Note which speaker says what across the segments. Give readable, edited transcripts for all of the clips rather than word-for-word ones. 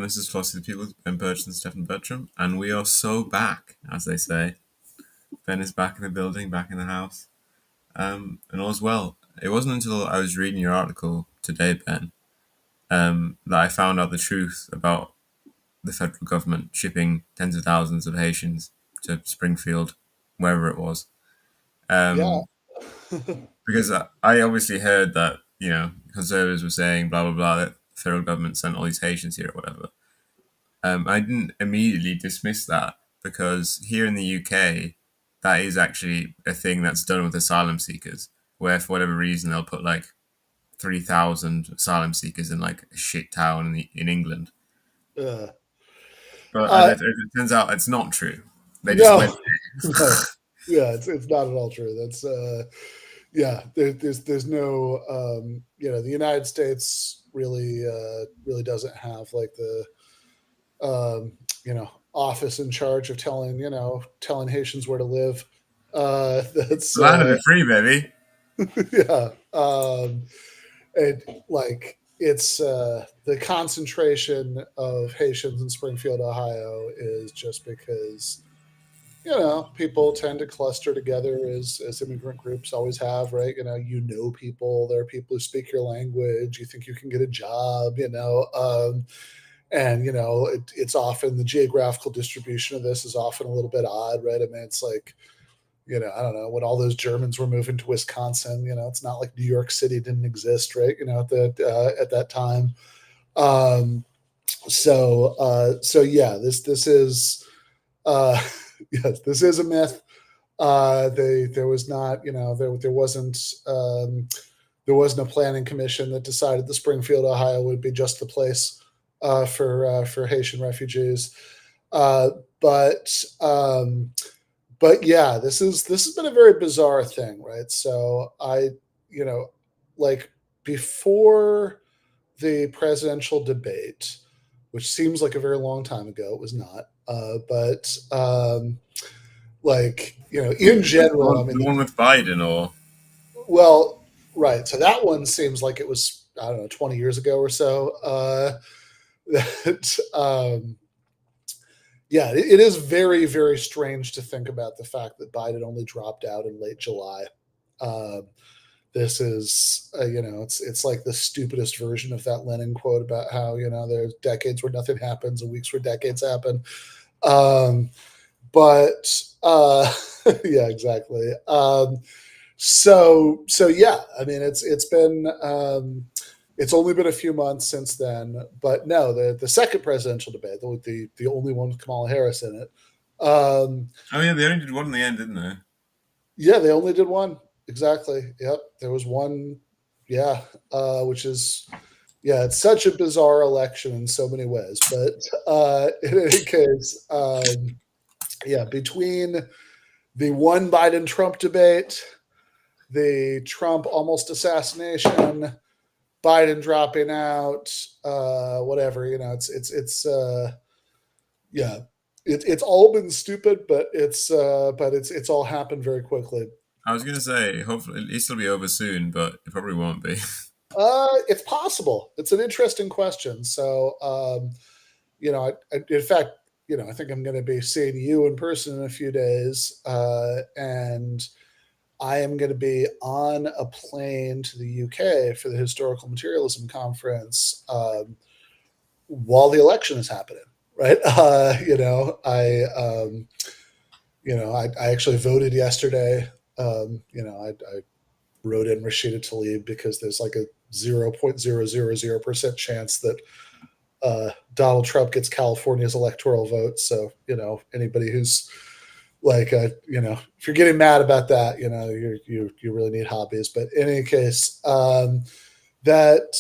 Speaker 1: this is Philosophy of the People, Ben Burch and Stefan Bertram, and we are so back, as they say. Ben is back in the building, back in the house, and all's well. It wasn't until I was reading your article today, Ben, that I found out the truth about the federal government shipping tens of thousands of Haitians to Springfield, wherever it was.
Speaker 2: Yeah.
Speaker 1: Because I obviously heard that, conservatives were saying blah, blah, blah, that the federal government sent all these Haitians here or whatever. I didn't immediately dismiss that because here in the UK, that is actually a thing that's done with asylum seekers, where for whatever reason they'll put like 3,000 asylum seekers in like a shit town in England.
Speaker 2: uh,
Speaker 1: But
Speaker 2: uh,
Speaker 1: it turns out it's not true. They just went
Speaker 2: no, no, yeah, it's not at all true. That's yeah. There's no the United States really doesn't have like the office in charge of telling Haitians where to live. That's
Speaker 1: land of the free, baby.
Speaker 2: yeah. And like it's the concentration of Haitians in Springfield, Ohio, is just because people tend to cluster together as immigrant groups always have, right? People. There are people who speak your language. You think you can get a job, and it's often the geographical distribution of this is often a little bit odd, right? I mean, it's like I don't know, when all those Germans were moving to Wisconsin, it's not like New York City didn't exist, right? At that time. Um, so yeah, this is uh, yes, this is a myth. There was not, there wasn't a planning commission that decided that Springfield, Ohio, would be just the place for Haitian refugees. Uh, but yeah, this has been a very bizarre thing, right? So you know, like before the presidential debate, which seems like a very long time ago, it was not. But in general, I mean,
Speaker 1: The one with Biden, or
Speaker 2: well, right. So that one seems like it was, I don't know, 20 years ago or so. That Yeah, it is very, very strange to think about the fact that Biden only dropped out in late July. Um, this is, it's like the stupidest version of that Lenin quote about how there's decades where nothing happens and weeks where decades happen. Um, but yeah, exactly. So yeah, I mean, it's been it's only been a few months since then, but no, the second presidential debate, the only one with Kamala Harris in it.
Speaker 1: oh yeah, they only did one in the end, didn't they?
Speaker 2: Yeah, they only did one. Exactly. Yep, there was one. Yeah, which is yeah, it's such a bizarre election in so many ways. But in any case, yeah, between the one Biden Trump debate, the Trump almost assassination, Biden dropping out, whatever. It's yeah, it's all been stupid, but it's all happened very quickly.
Speaker 1: I was gonna say, hopefully, at least it'll be over soon, but it probably won't be.
Speaker 2: It's possible. It's an interesting question. So, in fact, I think I'm going to be seeing you in person in a few days, and I am going to be on a plane to the UK for the Historical Materialism Conference while the election is happening. Right? I actually voted yesterday. I wrote in Rashida Tlaib because there's like a 0.000% chance that Donald Trump gets California's electoral vote. So, anybody who's like, if you're getting mad about that, you really need hobbies. But in any case, that,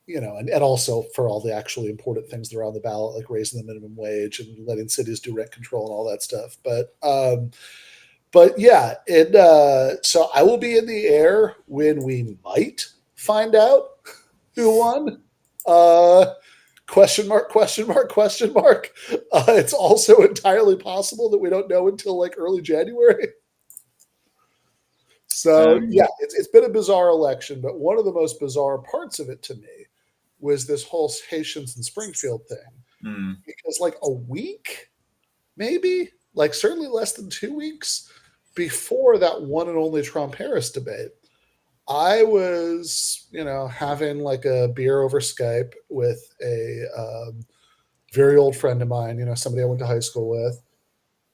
Speaker 2: and also for all the actually important things that are on the ballot, like raising the minimum wage and letting cities do rent control and all that stuff. But yeah, so I will be in the air when we might find out who won. Question mark, question mark, question mark. It's also entirely possible that we don't know until like early January. So
Speaker 1: Um,
Speaker 2: yeah, it's been a bizarre election, but one of the most bizarre parts of it to me was this whole Haitians in Springfield thing.
Speaker 1: Mm.
Speaker 2: Because like a week, maybe, like certainly less than 2 weeks before that one and only Trump Harris debate, I was, having like a beer over Skype with a very old friend of mine, somebody I went to high school with,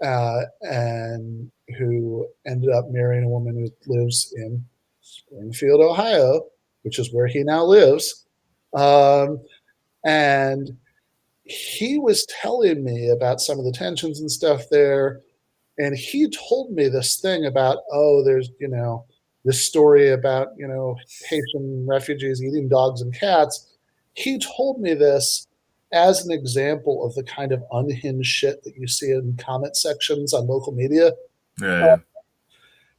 Speaker 2: and who ended up marrying a woman who lives in Springfield, Ohio, which is where he now lives. Um, and he was telling me about some of the tensions and stuff there. And he told me this thing about, oh, there's, this story about, Haitian refugees eating dogs and cats. He told me this as an example of the kind of unhinged shit that you see in comment sections on local media.
Speaker 1: Yeah.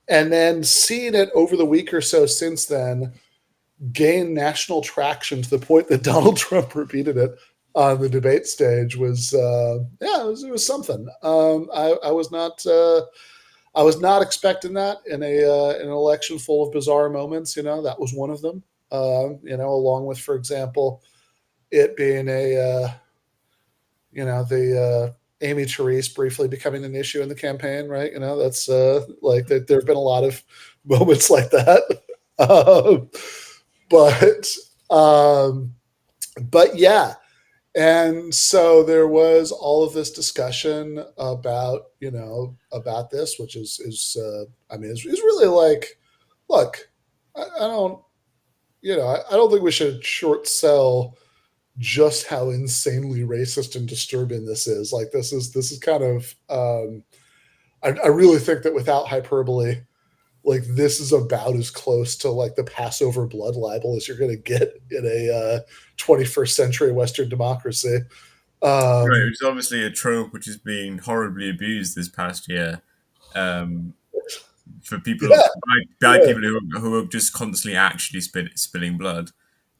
Speaker 2: And then seeing it over the week or so since then gain national traction to the point that Donald Trump repeated it on the debate stage was, it was something. I was not expecting that in an election full of bizarre moments. That was one of them. Along with, for example, it being the Amy Therese briefly becoming an issue in the campaign, right? That's like that. There have been a lot of moments like that, um, but um, but yeah. And so there was all of this discussion about this, which is really like, look, I don't, I don't think we should short sell just how insanely racist and disturbing this is. Like, this is kind of, I really think that without hyperbole, like this is about as close to like the Passover blood libel as you're going to get in a 21st century Western democracy.
Speaker 1: Right,
Speaker 2: Um,
Speaker 1: which is obviously a trope which is being horribly abused this past year, um, for people
Speaker 2: yeah,
Speaker 1: by
Speaker 2: yeah,
Speaker 1: people who are just constantly actually spilling blood.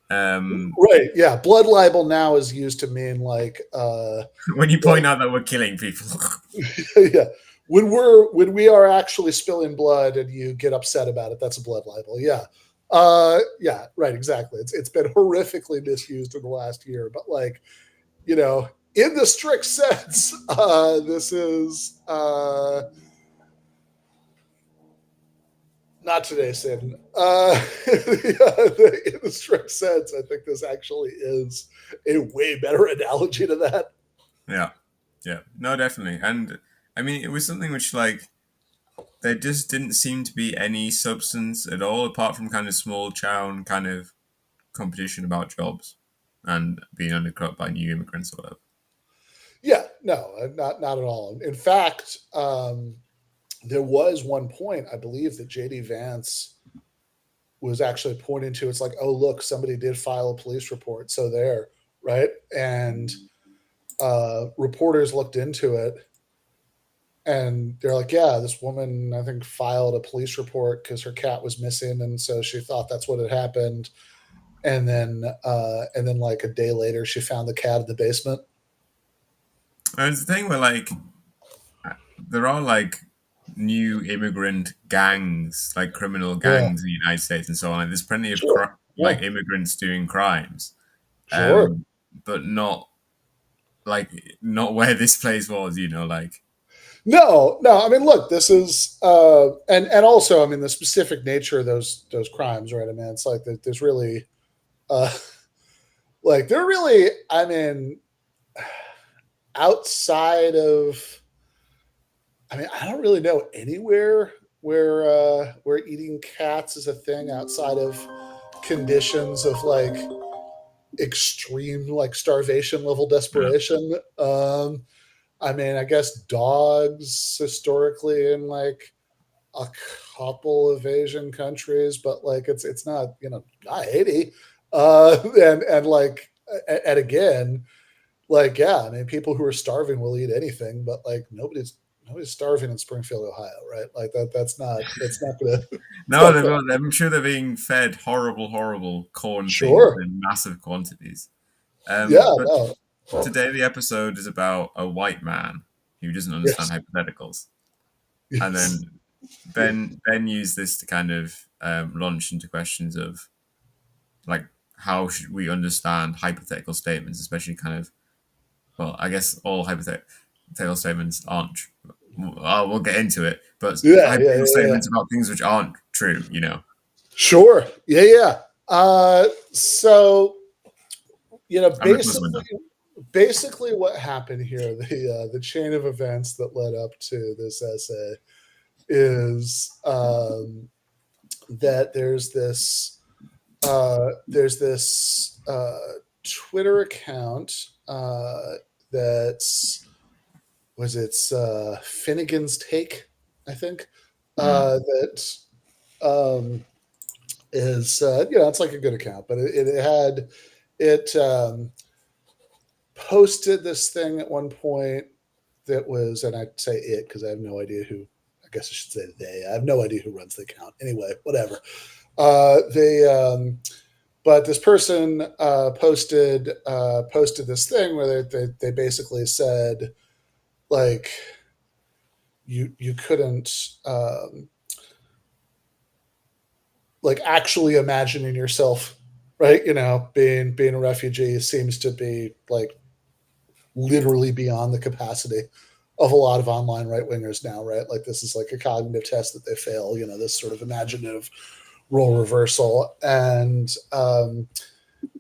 Speaker 1: Um,
Speaker 2: right. Yeah, blood libel now is used to mean
Speaker 1: when you point
Speaker 2: like
Speaker 1: out that we're killing people.
Speaker 2: yeah, when we are actually spilling blood and you get upset about it, that's a blood libel. Yeah. Yeah, right, exactly. It's been horrifically misused in the last year, but like, in the strict sense, this is not today, Sid. In the strict sense, I think this actually is a way better analogy to that.
Speaker 1: Yeah, yeah, no, definitely. And I mean, it was something which like there just didn't seem to be any substance at all, apart from kind of small town kind of competition about jobs and being undercut by new immigrants or whatever.
Speaker 2: Yeah, no, not at all. In fact, there was one point I believe that JD Vance was actually pointing to. It's like, oh look, somebody did file a police report, so there, right? And reporters looked into it, and they're like, yeah, this woman I think filed a police report because her cat was missing, and so she thought that's what had happened. And then like a day later, she found the cat in the basement.
Speaker 1: And it's the thing where like there are like new immigrant gangs, like criminal
Speaker 2: Yeah,
Speaker 1: gangs in the United States and so on. Like, there's plenty of
Speaker 2: sure. Yeah,
Speaker 1: like immigrants doing crimes,
Speaker 2: sure.
Speaker 1: but not where this place was. Like
Speaker 2: No, no. I mean, look, this is, and also, I mean, the specific nature of those crimes, right? I mean, it's like there's really, uh, like they're really, I mean, outside of, I mean, I don't really know anywhere where eating cats is a thing outside of conditions of like extreme like starvation level
Speaker 1: yeah,
Speaker 2: desperation. I mean, I guess dogs historically in like a couple of Asian countries, but like it's not not Haiti, and like and again, like yeah, I mean people who are starving will eat anything, but like nobody's starving in Springfield, Ohio, right? Like that's not gonna it's
Speaker 1: no,
Speaker 2: not gonna
Speaker 1: I'm sure they're being fed horrible, horrible corn things
Speaker 2: sure
Speaker 1: in massive quantities.
Speaker 2: yeah
Speaker 1: But
Speaker 2: no
Speaker 1: today the episode is about a white man who doesn't understand
Speaker 2: yes
Speaker 1: hypotheticals, and
Speaker 2: yes
Speaker 1: then Ben used this to kind of launch into questions of like how should we understand hypothetical statements, especially kind of, well, I guess all hypothetical statements aren't. We'll get into it, but
Speaker 2: Yeah, yeah,
Speaker 1: hypothetical
Speaker 2: yeah, yeah.
Speaker 1: statements about things which aren't true, you know.
Speaker 2: Sure. Yeah, yeah. So
Speaker 1: I'm gonna close the window.
Speaker 2: basically, what happened here, the chain of events that led up to this essay is that there's this Twitter account that's was it's Finnegan's Take, I think,
Speaker 1: Mm.
Speaker 2: that is it's like a good account, but it had it posted this thing at one point that was, and I'd say it because I have no idea who. I guess I should say they. I have no idea who runs the account. Anyway, whatever. They but this person posted this thing where they basically said, like, you couldn't like actually imagining yourself, right, being a refugee seems to be like literally beyond the capacity of a lot of online right wingers now, right? Like, this is like a cognitive test that they fail, this sort of imaginative role reversal. And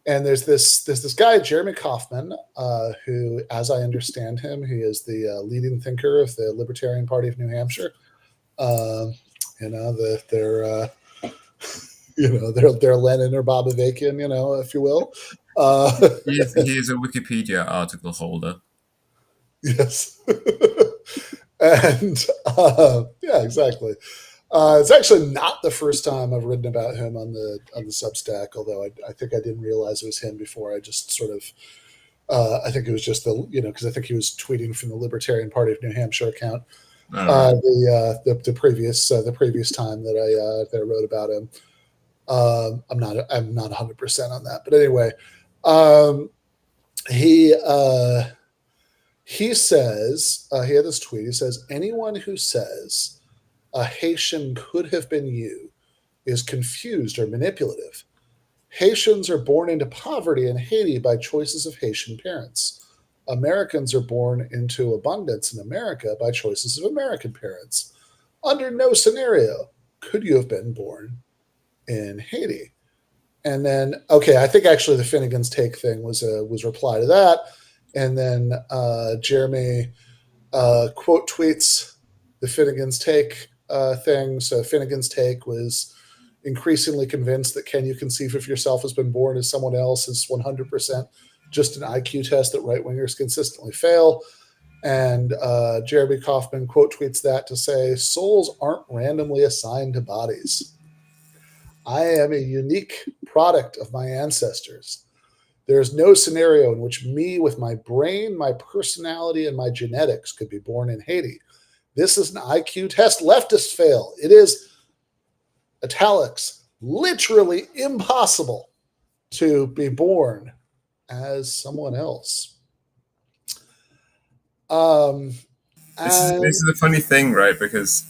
Speaker 2: there's this guy, Jeremy Kauffman, who, as I understand him, he is the leading thinker of the Libertarian Party of New Hampshire. They're they're Lenin or Bobavakian, if you will.
Speaker 1: He is a Wikipedia article holder.
Speaker 2: Yes. And yeah, exactly. It's actually not the first time I've written about him on the Substack, although I think I didn't realize it was him before. I just sort of I think it was just because I think he was tweeting from the Libertarian Party of New Hampshire account
Speaker 1: All right.
Speaker 2: the previous time that I wrote about him. I'm not 100% on that, but anyway, um, he he says he had this tweet. He says, anyone who says a Haitian could have been you is confused or manipulative. Haitians are born into poverty in Haiti by choices of Haitian parents. Americans are born into abundance in America by choices of American parents. Under no scenario could you have been born in Haiti. And then, okay, I think actually the Finnegan's Take thing was reply to that. And then Jeremy quote tweets the Finnegan's Take thing. So Finnegan's Take was increasingly convinced that can you conceive of yourself as been born as someone else is 100% just an IQ test that right wingers consistently fail. And Jeremy Kauffman quote tweets that to say, souls aren't randomly assigned to bodies. I am a unique product of my ancestors. There is no scenario in which me, with my brain, my personality, and my genetics, could be born in Haiti. This is an IQ test leftists fail. It is, italics, literally impossible to be born as someone else.
Speaker 1: This is a funny thing, right? Because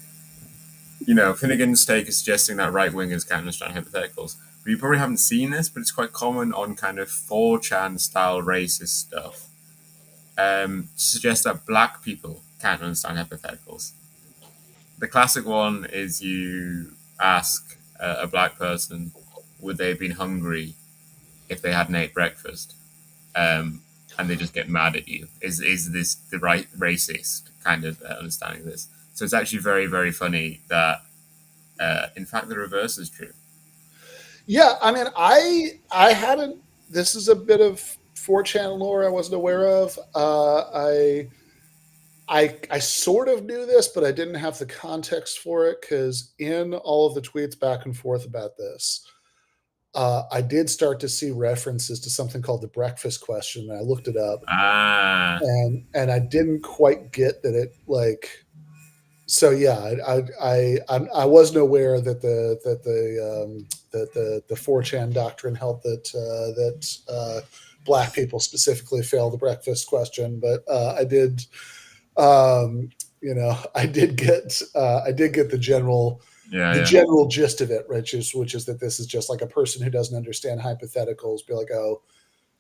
Speaker 1: Finnegan's Take is suggesting that right wingers can't understand hypotheticals. But you probably haven't seen this, but it's quite common on kind of 4chan style racist stuff. To suggest that black people can't understand hypotheticals. The classic one is you ask a black person, would they have been hungry if they hadn't ate breakfast? And they just get mad at you. Is this the right racist kind of understanding of this? So it's actually very, very funny that, in fact, the reverse is true.
Speaker 2: Yeah, I mean, I hadn't. This is a bit of 4chan lore I wasn't aware of. I sort of knew this, but I didn't have the context for it because in all of the tweets back and forth about this, I did start to see references to something called the breakfast question. And I looked it up,
Speaker 1: Ah,
Speaker 2: and I didn't quite get that it like. So yeah, I wasn't aware that the 4chan doctrine held that black people specifically fail the breakfast question, but I did. I did get the general
Speaker 1: Yeah,
Speaker 2: the
Speaker 1: yeah,
Speaker 2: general gist of it, which is that this is just like a person who doesn't understand hypotheticals be like, oh,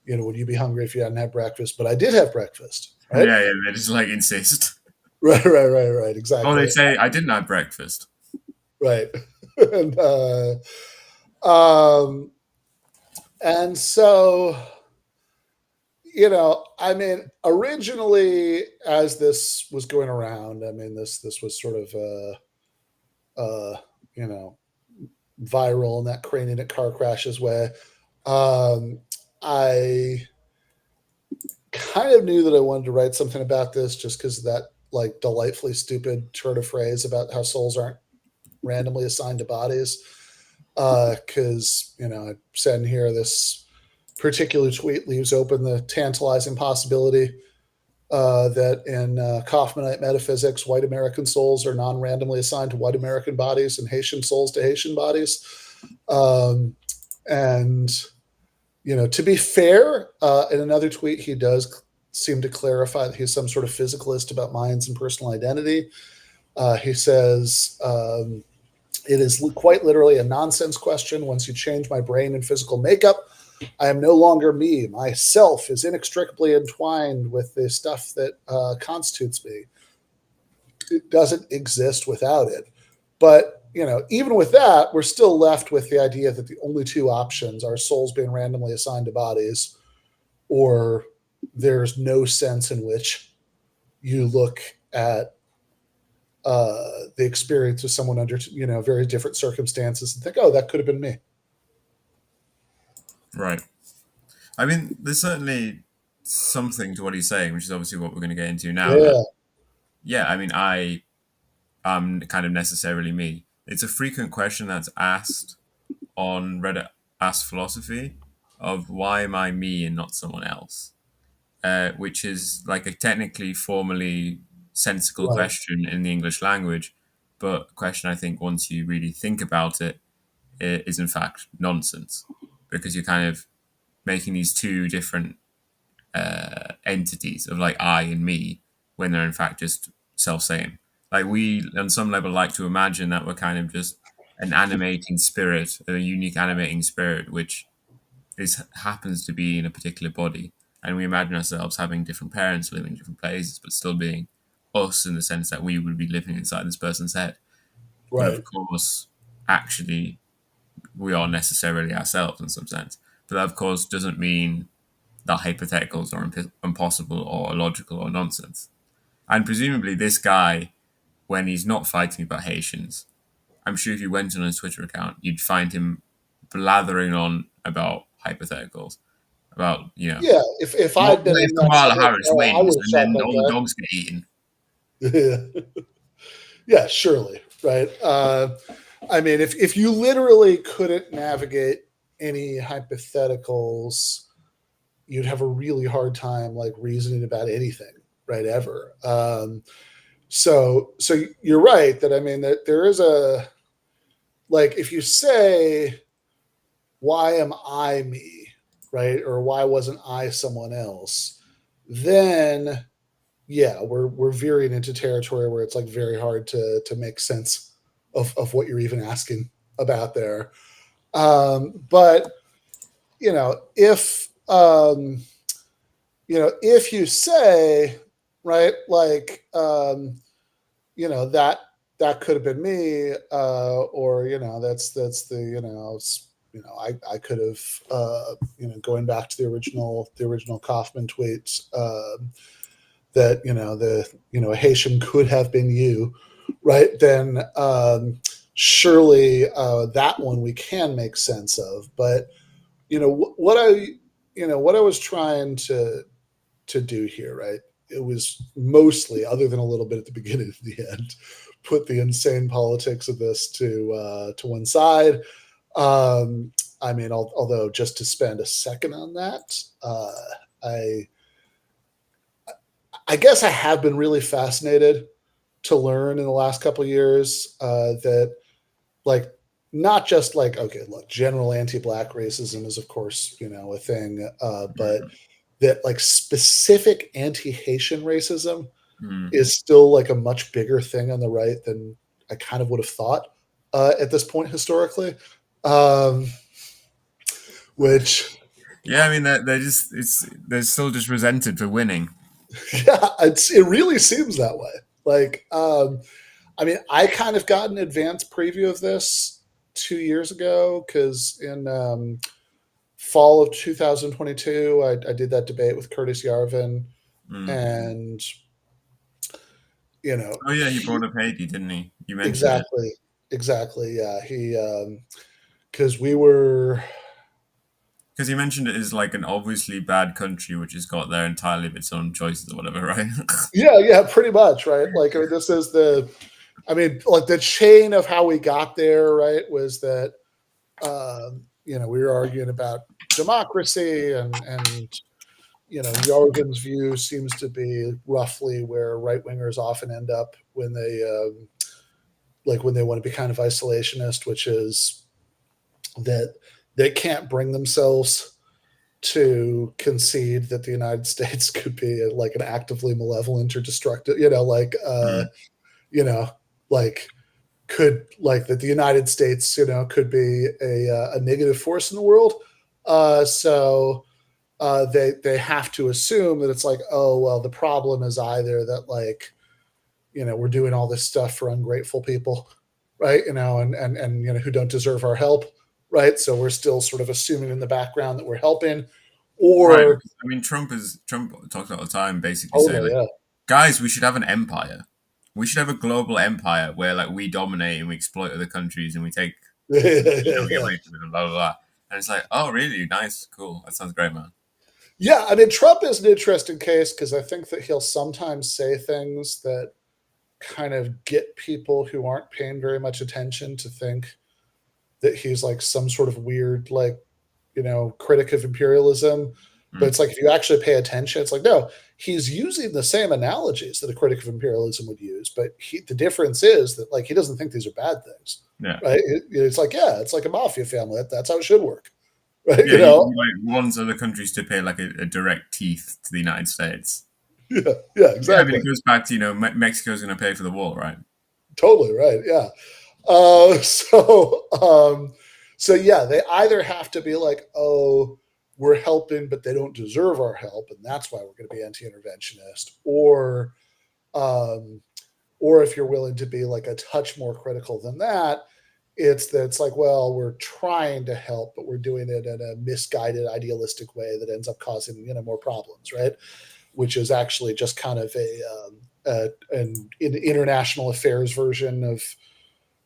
Speaker 2: would you be hungry if you hadn't had breakfast? But I did have breakfast, right?
Speaker 1: yeah, yeah. They just like insist.
Speaker 2: Right,
Speaker 1: Oh, they
Speaker 2: exactly.
Speaker 1: say I didn't have breakfast.
Speaker 2: Right. and, um, and so, I mean, originally, as this was going around, I mean, this was sort of, you know, viral in that crane at car crashes way. Um, I kind of knew that I wanted to write something about this just because of that like delightfully stupid turn of phrase about how souls aren't randomly assigned to bodies. Because I said in here this particular tweet leaves open the tantalizing possibility that in Kaufmanite metaphysics, white American souls are non-randomly assigned to white American bodies and Haitian souls to Haitian bodies. And to be fair, in another tweet, he does seem to clarify that he's some sort of physicalist about minds and personal identity. He says, it is quite literally a nonsense question. Once you change my brain and physical makeup, I am no longer me. Myself is inextricably entwined with the stuff that constitutes me. It doesn't exist without it. But even with that, we're still left with the idea that the only two options are souls being randomly assigned to bodies, or there's no sense in which you look at the experience of someone under very different circumstances and think, oh, that could have been me.
Speaker 1: Right. I mean, there's certainly something to what he's saying, which is obviously what we're going to get into now. That
Speaker 2: Yeah,
Speaker 1: yeah, I mean, I am kind of necessarily me. It's a frequent question that's asked on Reddit Ask Philosophy of why am I me and not someone else? Which is like a technically, formally sensical
Speaker 2: right,
Speaker 1: question in the English language, but a question I think once you really think about it, it is in fact nonsense because you're kind of making these two different entities of like I and me when they're in fact just self same. Like we, on some level, like to imagine that we're kind of just an animating spirit, a unique animating spirit, which is happens to be in a particular body, and we imagine ourselves having different parents living in different places, but still being us in the sense that we would be living inside this person's head. But of
Speaker 2: right,
Speaker 1: course, actually, we are necessarily ourselves in some sense. But that, of course, doesn't mean that hypotheticals are impossible or illogical or nonsense. And presumably, this guy, when he's not fighting about Haitians, I'm sure if you went on his Twitter account, you'd find him blathering on about hypotheticals, about
Speaker 2: yeah. If
Speaker 1: what
Speaker 2: I'd been
Speaker 1: if
Speaker 2: in that
Speaker 1: Kamala
Speaker 2: split,
Speaker 1: Harris
Speaker 2: I
Speaker 1: wins
Speaker 2: would have
Speaker 1: and
Speaker 2: shot
Speaker 1: then all the
Speaker 2: that
Speaker 1: dogs get eaten.
Speaker 2: guy. Yeah, surely, right. I mean, if you literally couldn't navigate any hypotheticals, you'd have a really hard time like reasoning about anything, right? Ever. So you're right that I mean that there is a like if you say why am I me, right, or why wasn't I someone else, then yeah, we're veering into territory where it's like very hard to make sense of what you're even asking about there. But if if you say right, like that could have been me, or that's the I could have going back to the original Kaufman tweets. That a Haitian could have been you, right? Then surely that one we can make sense of. But what I was trying to do here, right? It was mostly, other than a little bit at the beginning and the end, put the insane politics of this to one side. I mean, although just to spend a second on that, I I guess I have been really fascinated to learn in the last couple of years that like not just like okay, look, general anti-black racism is of course a thing, but
Speaker 1: Mm,
Speaker 2: that like specific anti-Haitian racism
Speaker 1: mm,
Speaker 2: is still like a much bigger thing on the right than I kind of would have thought. at this point historically, um, which
Speaker 1: Yeah, I mean they're just they're still just resented for winning.
Speaker 2: yeah, it really seems that way. Like, I mean, I kind of got an advanced preview of this 2 years ago because in fall of 2022, I did that debate with Curtis Yarvin,
Speaker 1: Mm.
Speaker 2: and you know,
Speaker 1: Oh yeah, he brought up Haiti, didn't he? You mentioned it
Speaker 2: exactly, exactly, yeah, he because we were
Speaker 1: because you mentioned it is like an obviously bad country which has got there entirely of its own choices or whatever, right?
Speaker 2: yeah, yeah, pretty much, right? Like, I mean, this is I mean, like the chain of how we got there, right? Was that we were arguing about democracy, and Yarvin's view seems to be roughly where right wingers often end up when they when they want to be kind of isolationist, which is that they can't bring themselves to concede that the United States could be like an actively malevolent or destructive,
Speaker 1: Mm.
Speaker 2: you know, like could like that the United States, could be a negative force in the world. So they have to assume that it's like, oh well, the problem is either that we're doing all this stuff for ungrateful people, right? And who don't deserve our help, right? So we're still sort of assuming in the background that we're helping,
Speaker 1: Right.
Speaker 2: or
Speaker 1: Because, I mean, Trump talks all the time, basically saying
Speaker 2: totally,
Speaker 1: like,
Speaker 2: yeah,
Speaker 1: guys, we should have an empire. We should have a global empire where like we dominate and we exploit other countries and we take we get
Speaker 2: yeah.
Speaker 1: money from them and blah blah blah. And it's like, oh really? Nice, cool. That sounds great, man.
Speaker 2: Yeah, I mean, Trump is an interesting case because I think that he'll sometimes say things that kind of get people who aren't paying very much attention to think that he's like some sort of weird, critic of imperialism. But
Speaker 1: Mm.
Speaker 2: it's like, if you actually pay attention, it's like, no, he's using the same analogies that a critic of imperialism would use. But the difference is that, like, he doesn't think these are bad things,
Speaker 1: Yeah.
Speaker 2: right? It's like, yeah, it's like a mafia family. That's how it should work, right?
Speaker 1: Yeah, he like wants other countries to pay like a direct teeth to the United States.
Speaker 2: Yeah, yeah,
Speaker 1: Yeah, I mean,
Speaker 2: exactly.
Speaker 1: it goes back to Mexico's going to pay for the wall, right?
Speaker 2: Totally right. Yeah. Uh, so, um, so yeah, they either have to be like, oh, we're helping, but they don't deserve our help, and that's why we're going to be anti-interventionist, um, or if you're willing to be like a touch more critical than that, it's like, well, we're trying to help, but we're doing it in a misguided, idealistic way that ends up causing more problems, right? Which is actually just kind of an international affairs version of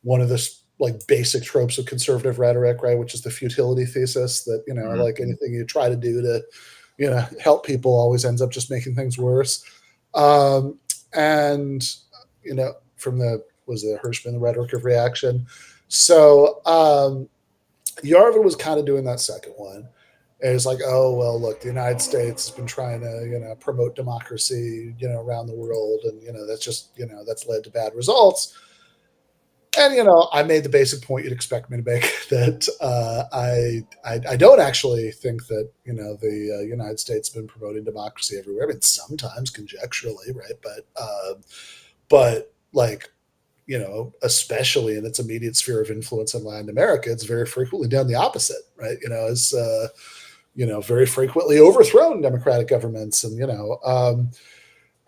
Speaker 2: one of the like basic tropes of conservative rhetoric, right? Which is the futility thesis that
Speaker 1: Mm.
Speaker 2: like anything you try to do to help people always ends up just making things worse. And from the was the Hirschman, the rhetoric of reaction. So Yarvin was kind of doing that second one. And it's like, oh well, look, the United States has been trying to promote democracy around the world, and that's just that's led to bad results. And I made the basic point you'd expect me to make that I don't actually think that the United States has been promoting democracy everywhere. I mean, sometimes conjecturally, right? But like especially in its immediate sphere of influence in Latin America, it's very frequently done the opposite, right? It's very frequently overthrown democratic governments,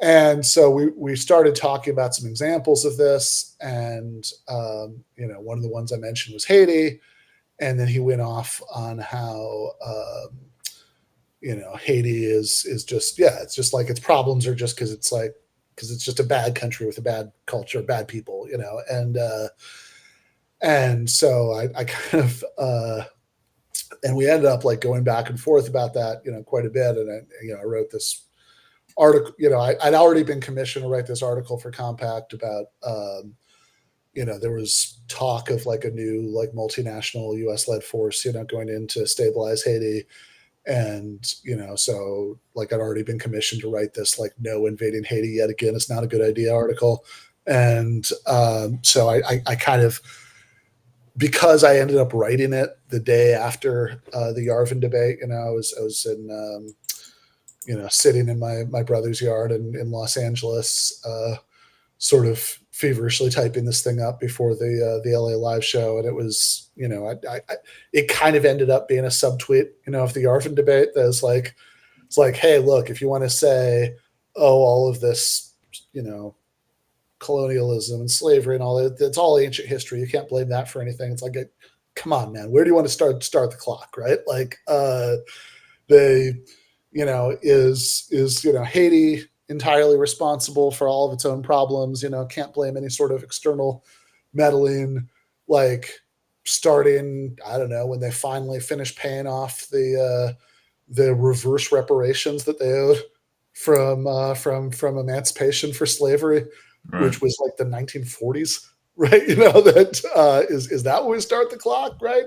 Speaker 2: and so we started talking about some examples of this, and one of the ones I mentioned was Haiti, and then he went off on how Haiti is just, yeah, it's just like its problems are just because it's just a bad country with a bad culture, bad people, and so I kind of and we ended up like going back and forth about that quite a bit, and I wrote this article. I'd already been commissioned to write this article for Compact about there was talk of like a new like multinational US led force going in to stabilize Haiti, and so like I'd already been commissioned to write this like no invading Haiti yet again, it's not a good idea article. And so I kind of, because I ended up writing it the day after the Yarvin debate, I was in sitting in my brother's yard in Los Angeles, sort of feverishly typing this thing up before the LA live show, and it was, it kind of ended up being a subtweet, of the Yarvin debate. That's like, it's like, hey, look, if you want to say, oh, all of this, colonialism and slavery and all that, it's all ancient history. You can't blame that for anything. It's like, come on, man, where do you want to start the clock, right? Like, they, is Haiti entirely responsible for all of its own problems? Can't blame any sort of external meddling. Like, starting, I don't know, when they finally finished paying off the reverse reparations that they owed from emancipation for slavery,
Speaker 1: Right.
Speaker 2: which was like the 1940s, right? That is that when we start the clock, right?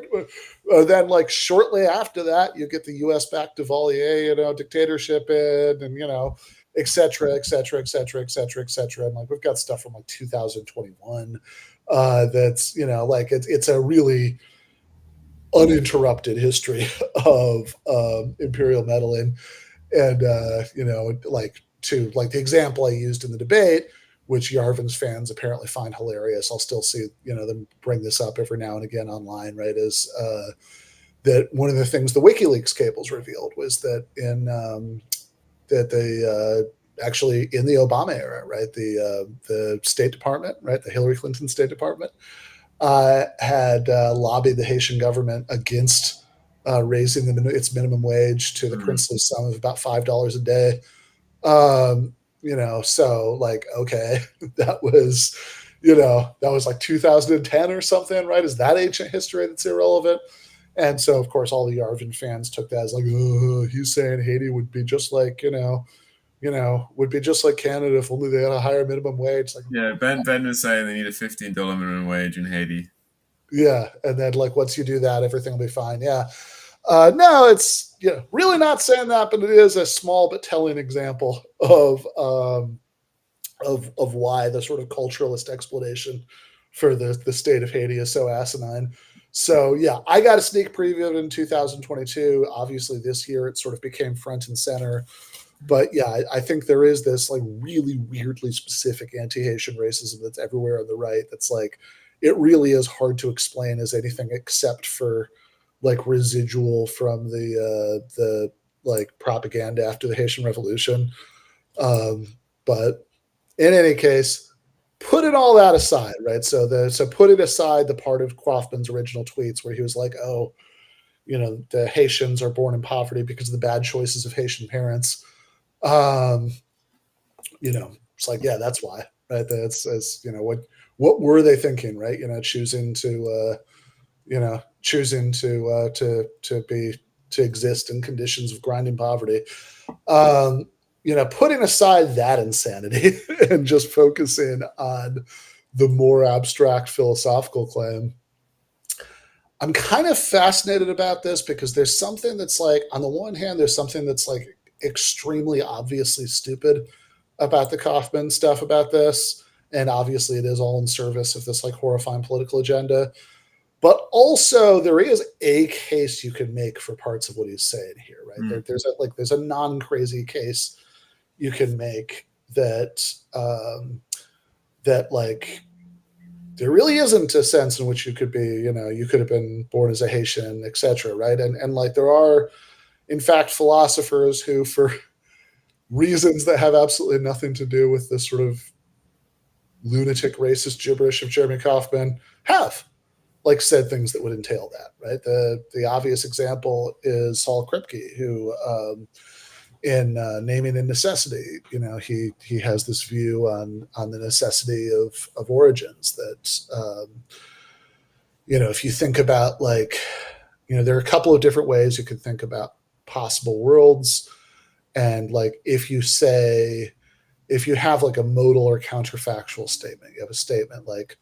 Speaker 2: Then, like, shortly after that, you get the U.S. back Duvalier, dictatorship in, and et cetera, et cetera, et cetera, et cetera, et cetera. And like, we've got stuff from like 2021 that's, like, it's a really uninterrupted history of imperial meddling. And like, to like the example I used in the debate, which Yarvin's fans apparently find hilarious. I'll still see them bring this up every now and again online, right? Is that one of the things the WikiLeaks cables revealed was that that they actually, in the Obama era, right, the State Department, right, the Hillary Clinton State Department, had lobbied the Haitian government against raising its minimum wage to the princely sum of about $5 a day. So like, okay, that was, that was like 2010 or something, right? Is that ancient history that's irrelevant? And so, of course, all the Yarvin fans took that as like, oh, he's saying Haiti would be just like, would be just like Canada if only they had a higher minimum wage. Like,
Speaker 1: Yeah, Ben was saying they need a $15 minimum wage in Haiti.
Speaker 2: yeah, and then like, once you do that, everything will be fine. Yeah. No, it's really not saying that, but it is a small but telling example of why the sort of culturalist explanation for the state of Haiti is so asinine. So yeah, I got a sneak preview of it in 2022. Obviously, this year it sort of became front and center. But yeah, I think there is this like really weirdly specific anti-Haitian racism that's everywhere on the right. That's like, it really is hard to explain as anything except for like residual from the like propaganda after the Haitian Revolution. But in any case, putting all that aside, right? So putting aside the part of Kaufman's original tweets where he was like, "Oh, the Haitians are born in poverty because of the bad choices of Haitian parents." Um, it's like, yeah, that's why, right? That's what were they thinking, right? Choosing to be to exist in conditions of grinding poverty. Putting aside that insanity and just focusing on the more abstract philosophical claim, I'm kind of fascinated about this because there's something that's like, on the one hand, there's something that's like extremely obviously stupid about the Kaufman stuff about this. And obviously it is all in service of this like horrifying political agenda. But also there is a case you can make for parts of what he's saying here, right? There's a non-crazy case you can make that that like there really isn't a sense in which you could be, you could have been born as a Haitian, etc., right? And like, there are, in fact, philosophers who, for reasons that have absolutely nothing to do with this sort of lunatic racist gibberish of Jeremy Kaufman, have like said things that would entail that, right? The obvious example is Saul Kripke, who in Naming and Necessity, he has this view on the necessity of origins that if you think about like, there are a couple of different ways you could think about possible worlds. And like, if you have like a modal or counterfactual statement, you have a statement like,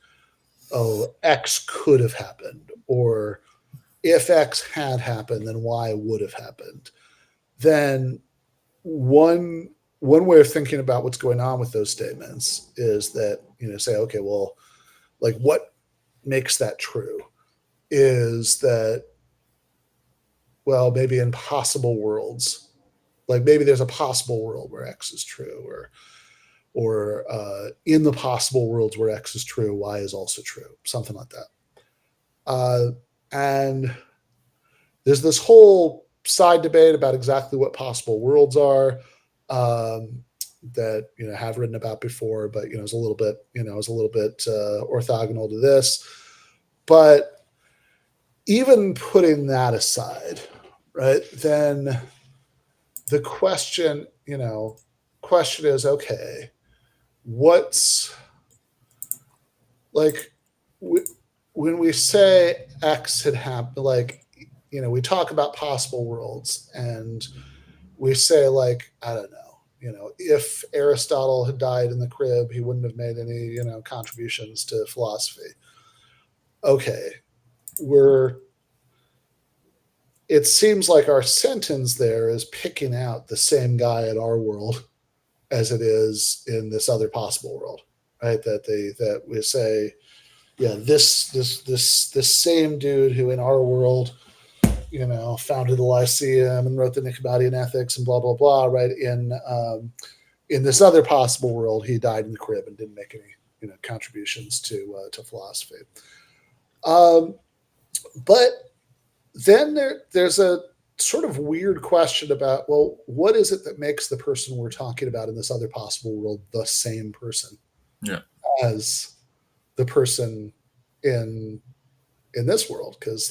Speaker 2: oh, X could have happened, or if X had happened, then Y would have happened. Then one way of thinking about what's going on with those statements is that, say, okay, well, like, what makes that true is that, well, maybe in possible worlds, like maybe there's a possible world where X is true, or or in the possible worlds where X is true, Y is also true, something like that. And there's this whole side debate about exactly what possible worlds are, that have written about before, but is a little bit orthogonal to this. But even putting that aside, right? Then the question is, okay, what's like when we say X had happened, we talk about possible worlds and we say, I don't know, if Aristotle had died in the crib, he wouldn't have made any, contributions to philosophy. Okay, it seems like our sentence there is picking out the same guy in our world as it is in this other possible world, right? That we say, yeah, this same dude who in our world, founded the Lyceum and wrote the Nicomachean Ethics and blah blah blah, right? In this other possible world, he died in the crib and didn't make any contributions to philosophy. But then there's a sort of weird question about, well, what is it that makes the person we're talking about in this other possible world the same person as the person in this world? Because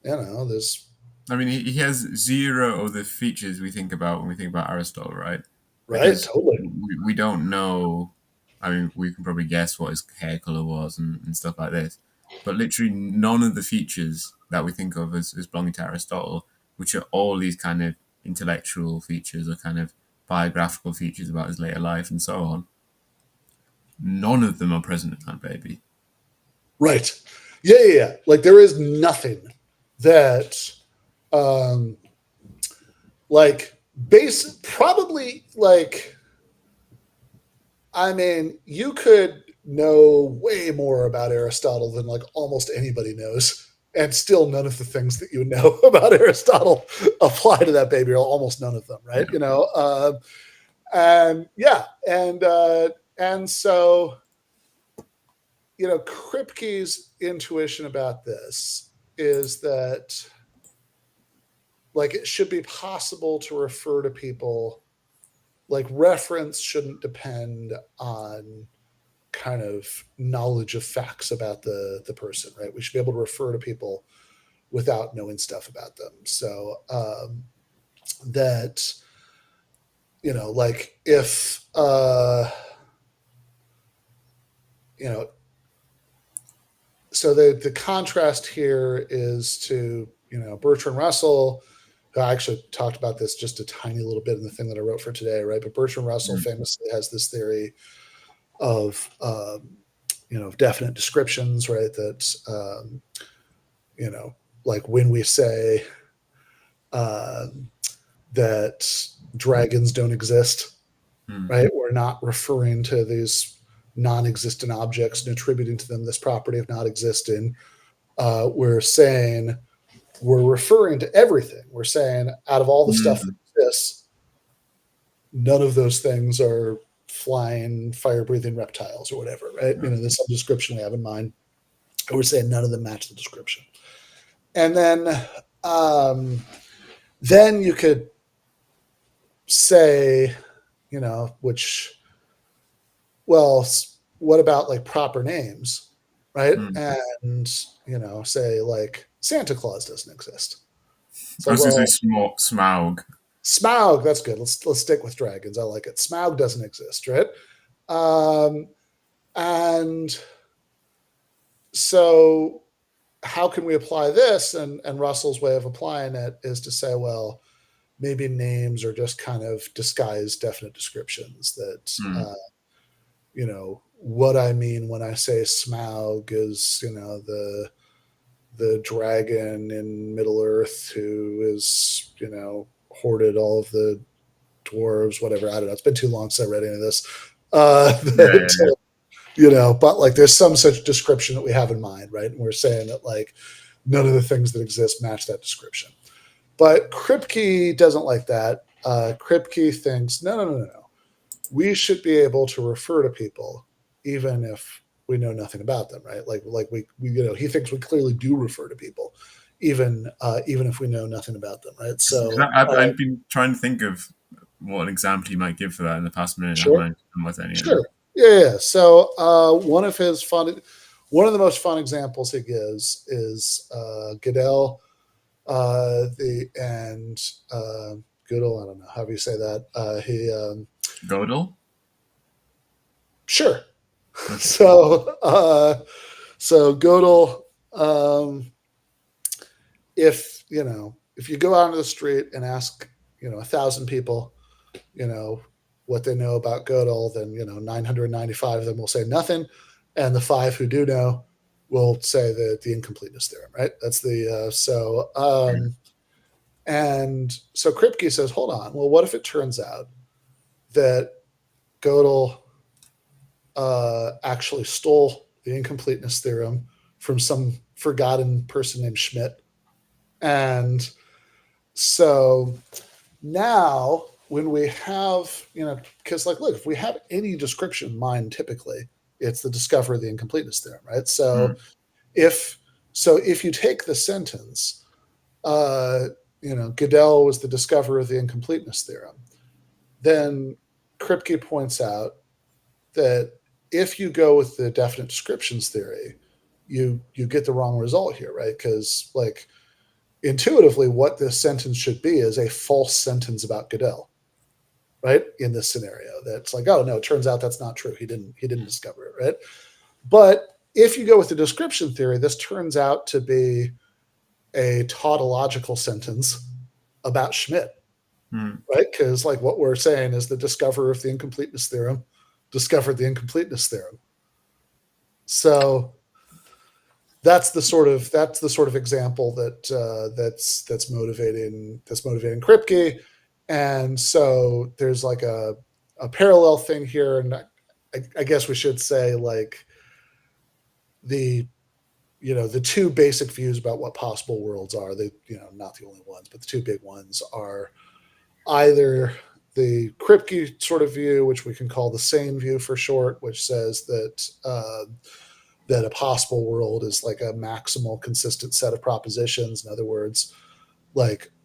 Speaker 2: there's.
Speaker 1: I mean, he has zero of the features we think about when we think about Aristotle, right?
Speaker 2: Right,
Speaker 1: Because
Speaker 2: totally.
Speaker 1: we don't know. I mean, we can probably guess what his hair color was and stuff like this. But literally none of the features that we think of as belonging to Aristotle, which are all these kind of intellectual features or kind of biographical features about his later life and so on, none of them are present in that baby.
Speaker 2: Right. Yeah. There is nothing that, probably, I mean, you could know way more about Aristotle than almost anybody knows, and still none of the things that you know about Aristotle apply to that baby, or almost none of them, right? And so Kripke's intuition about this is that it should be possible to refer to people, reference shouldn't depend on kind of knowledge of facts about the person, right? We should be able to refer to people without knowing stuff about them. So that, if, so the contrast here is to, Bertrand Russell, who I actually talked about this just a tiny little bit in the thing that I wrote for today, right? But Bertrand Russell famously has this theory of, definite descriptions, right? That, when we say that dragons don't exist, right? We're not referring to these non-existent objects and attributing to them this property of not existing. We're saying, we're referring to everything. We're saying, out of all the stuff that exists, none of those things are flying, fire-breathing reptiles or whatever, right? There's some description we have in mind. And we're saying none of them match the description. And then you could say, what about proper names, right? And, say Santa Claus doesn't exist.
Speaker 1: So, I was going to say Smaug.
Speaker 2: Smaug, that's good. Let's stick with dragons. I like it. Smaug doesn't exist, right? And so how can we apply this? And Russell's way of applying it is to say, well, maybe names are just kind of disguised definite descriptions that, what I mean when I say Smaug is, the dragon in Middle Earth who is, hoarded all of the dwarves, whatever. I don't know. It's been too long since I read any of this. But there's some such description that we have in mind, right? And we're saying that none of the things that exist match that description. But Kripke doesn't like that. Kripke thinks, no. we should be able to refer to people even if we know nothing about them, right? Like we he thinks we clearly do refer to people, even if we know nothing about them, right? So
Speaker 1: I've been trying to think of what an example you might give for that in the past minute. I haven't
Speaker 2: sure,
Speaker 1: managed to come with any of
Speaker 2: sure,
Speaker 1: them.
Speaker 2: yeah. So one of the most fun examples he gives is Goodell, the and Goodell. I don't know how do you say that. He
Speaker 1: Godel?
Speaker 2: Sure.
Speaker 1: Okay.
Speaker 2: So Godel, if you go out into the street and ask 1,000 people, what they know about Godel, then 995 of them will say nothing, and the 5 who do know will say the incompleteness theorem, right? That's the and so Kripke says, hold on, well, what if it turns out that Gödel actually stole the incompleteness theorem from some forgotten person named Schmidt? And so now when we have, because look, if we have any description in mind, typically it's the discovery of the incompleteness theorem, right? So if you take the sentence, Gödel was the discoverer of the incompleteness theorem, then Kripke points out that if you go with the definite descriptions theory, you get the wrong result here, right? Because intuitively, what this sentence should be is a false sentence about Gödel, right? In this scenario, that's like, oh no, it turns out that's not true. He didn't discover it, right? But if you go with the description theory, this turns out to be a tautological sentence about Schmidt, right? Because what we're saying is the discoverer of the incompleteness theorem discovered the incompleteness theorem. So that's the sort of example that's motivating Kripke. And so there's a parallel thing here, and I guess we should say the two basic views about what possible worlds are. They not the only ones, but the two big ones are either the Kripke sort of view, which we can call the sane view for short, which says that that a possible world is like a maximal consistent set of propositions. In other words,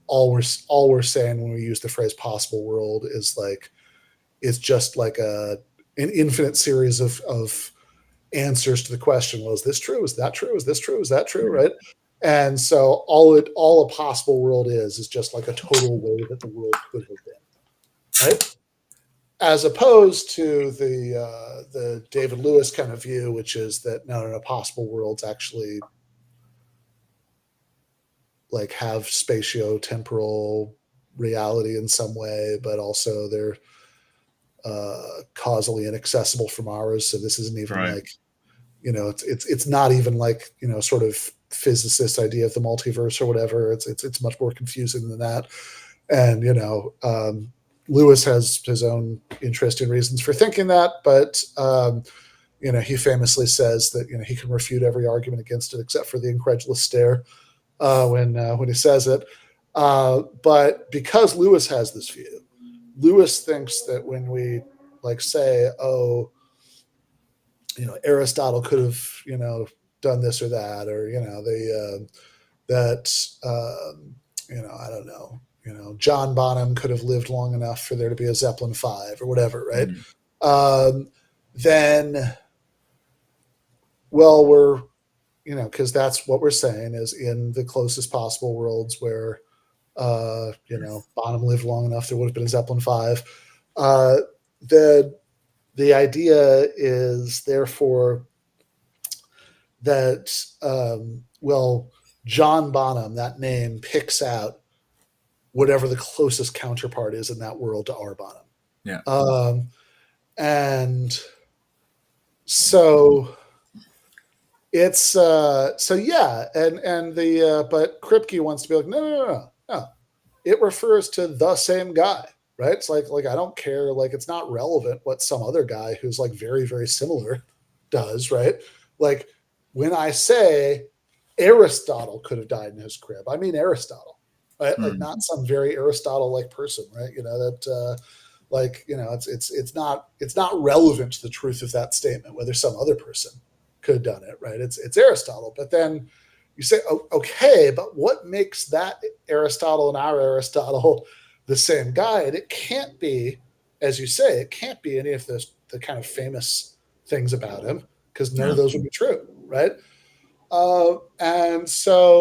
Speaker 2: all we're saying when we use the phrase possible world is it's just an infinite series of answers to the question, well, is this true? Is that true? Is this true? Is that true? Right? And so all a possible world is just a total way that the world could have been, right? As opposed to the David Lewis kind of view, which is that no, possible worlds actually have spatio-temporal reality in some way, but also they're causally inaccessible from ours. So this isn't even it's not even sort of physicist idea of the multiverse or whatever. It's much more confusing than that. And Lewis has his own interesting reasons for thinking that, but he famously says that he can refute every argument against it except for the incredulous stare when he says it. But because Lewis has this view, Lewis thinks that when we say, oh, Aristotle could have done this or that, or I don't know, John Bonham could have lived long enough for there to be a Zeppelin 5 or whatever, right? Then, well, we're because that's what we're saying is in the closest possible worlds where Bonham lived long enough, there would have been a Zeppelin 5. The idea is therefore that John Bonham, that name, picks out whatever the closest counterpart is in that world to R. Bonham.
Speaker 1: Yeah.
Speaker 2: And so it's so yeah, and the but Kripke wants to be like, no. It refers to the same guy, right? It's like I don't care, it's not relevant what some other guy who's very, very similar does, right? When I say Aristotle could have died in his crib, I mean Aristotle, right? Not some very Aristotle-like person, right? Like, it's not relevant to the truth of that statement whether some other person could have done it, right? It's Aristotle. But then you say, oh, okay, but what makes that Aristotle and our Aristotle the same guy? And it can't be, as you say, it can't be any of the kind of famous things about him, because none of
Speaker 1: Yeah.
Speaker 2: those would be true, right? And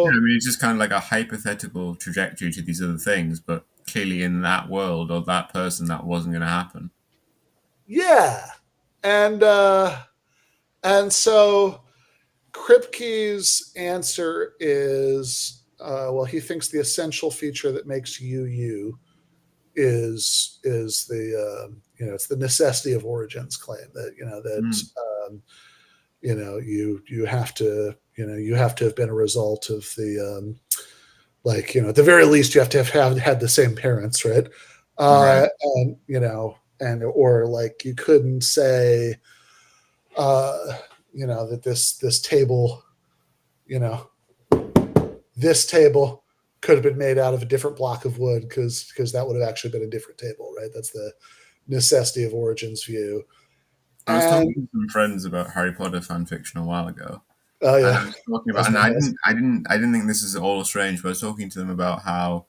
Speaker 1: Yeah, I
Speaker 2: so,
Speaker 1: mean, it's just kind of like a hypothetical trajectory to these other things, but clearly in that world or that person, that wasn't going to happen.
Speaker 2: yeah, and uh, and so Kripke's answer is, well, he thinks the essential feature that makes you you is the it's the necessity of origins claim, that
Speaker 1: Mm,
Speaker 2: you have to you have to have been a result of the at the very least you have to have had the same parents, right?
Speaker 1: right.
Speaker 2: And and or like you couldn't say that this table, you know this table could have been made out of a different block of wood, because that would have actually been a different table, right? That's the necessity of origins view.
Speaker 1: I was
Speaker 2: And
Speaker 1: talking to some friends about Harry Potter fan fiction a while ago,
Speaker 2: oh
Speaker 1: and
Speaker 2: yeah,
Speaker 1: I was talking about,
Speaker 2: as
Speaker 1: and
Speaker 2: one does.
Speaker 1: I didn't think this is all strange, but I was talking to them about how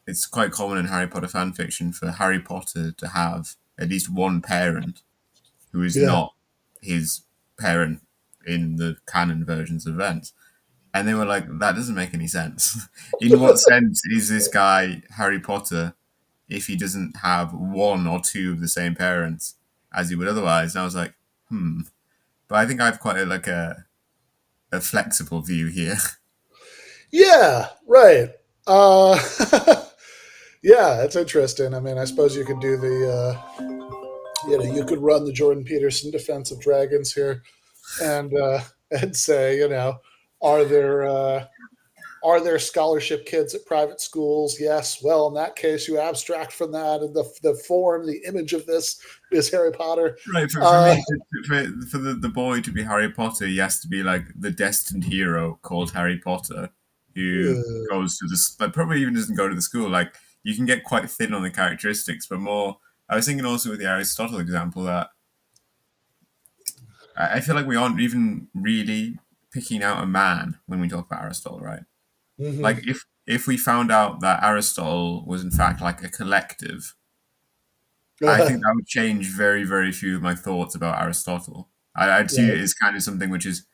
Speaker 1: it's quite common in Harry Potter fan fiction for Harry Potter to have at least one parent who is
Speaker 2: Yeah.
Speaker 1: not his parent in the canon versions of events. And they were like, that doesn't make any sense. In what sense is this guy Harry Potter if he doesn't have one or two of the same parents as he would otherwise? And I was like, hmm. But I think I have quite a flexible view here.
Speaker 2: Yeah, right. uh yeah, it's interesting. I mean, I suppose you could do you could run the Jordan Peterson defense of dragons here, and say, are there are there scholarship kids at private schools? Yes. Well, in that case, you abstract from that, and the form, the image of this is Harry Potter.
Speaker 1: Right, for
Speaker 2: Uh,
Speaker 1: me, for the boy to be Harry Potter, he has to be like the destined hero called Harry Potter who goes to the, like, probably even doesn't go to the school. Like, you can get quite thin on the characteristics, but more. I was thinking also with the Aristotle example that I feel like we aren't even really picking out a man when we talk about Aristotle, right?
Speaker 2: mhm.
Speaker 1: Like, if we found out that Aristotle was in fact like a collective, I think that would change very, very few of my thoughts about Aristotle. I'd see it
Speaker 2: Right.
Speaker 1: as kind of something which is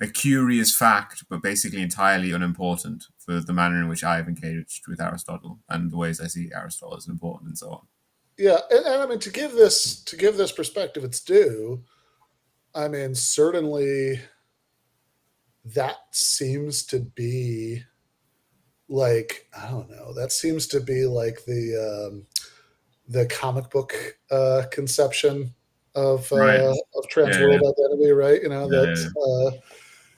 Speaker 1: a curious fact, but basically entirely unimportant for the manner in which I've engaged with Aristotle and the ways I see Aristotle as important and so on.
Speaker 2: Yeah, and I mean, to give this perspective its due, I mean, certainly that seems to be like, I don't know, that seems to be like the comic book conception
Speaker 1: Right.
Speaker 2: of
Speaker 1: Yeah, yeah,
Speaker 2: transworld identity, right?
Speaker 1: yeah,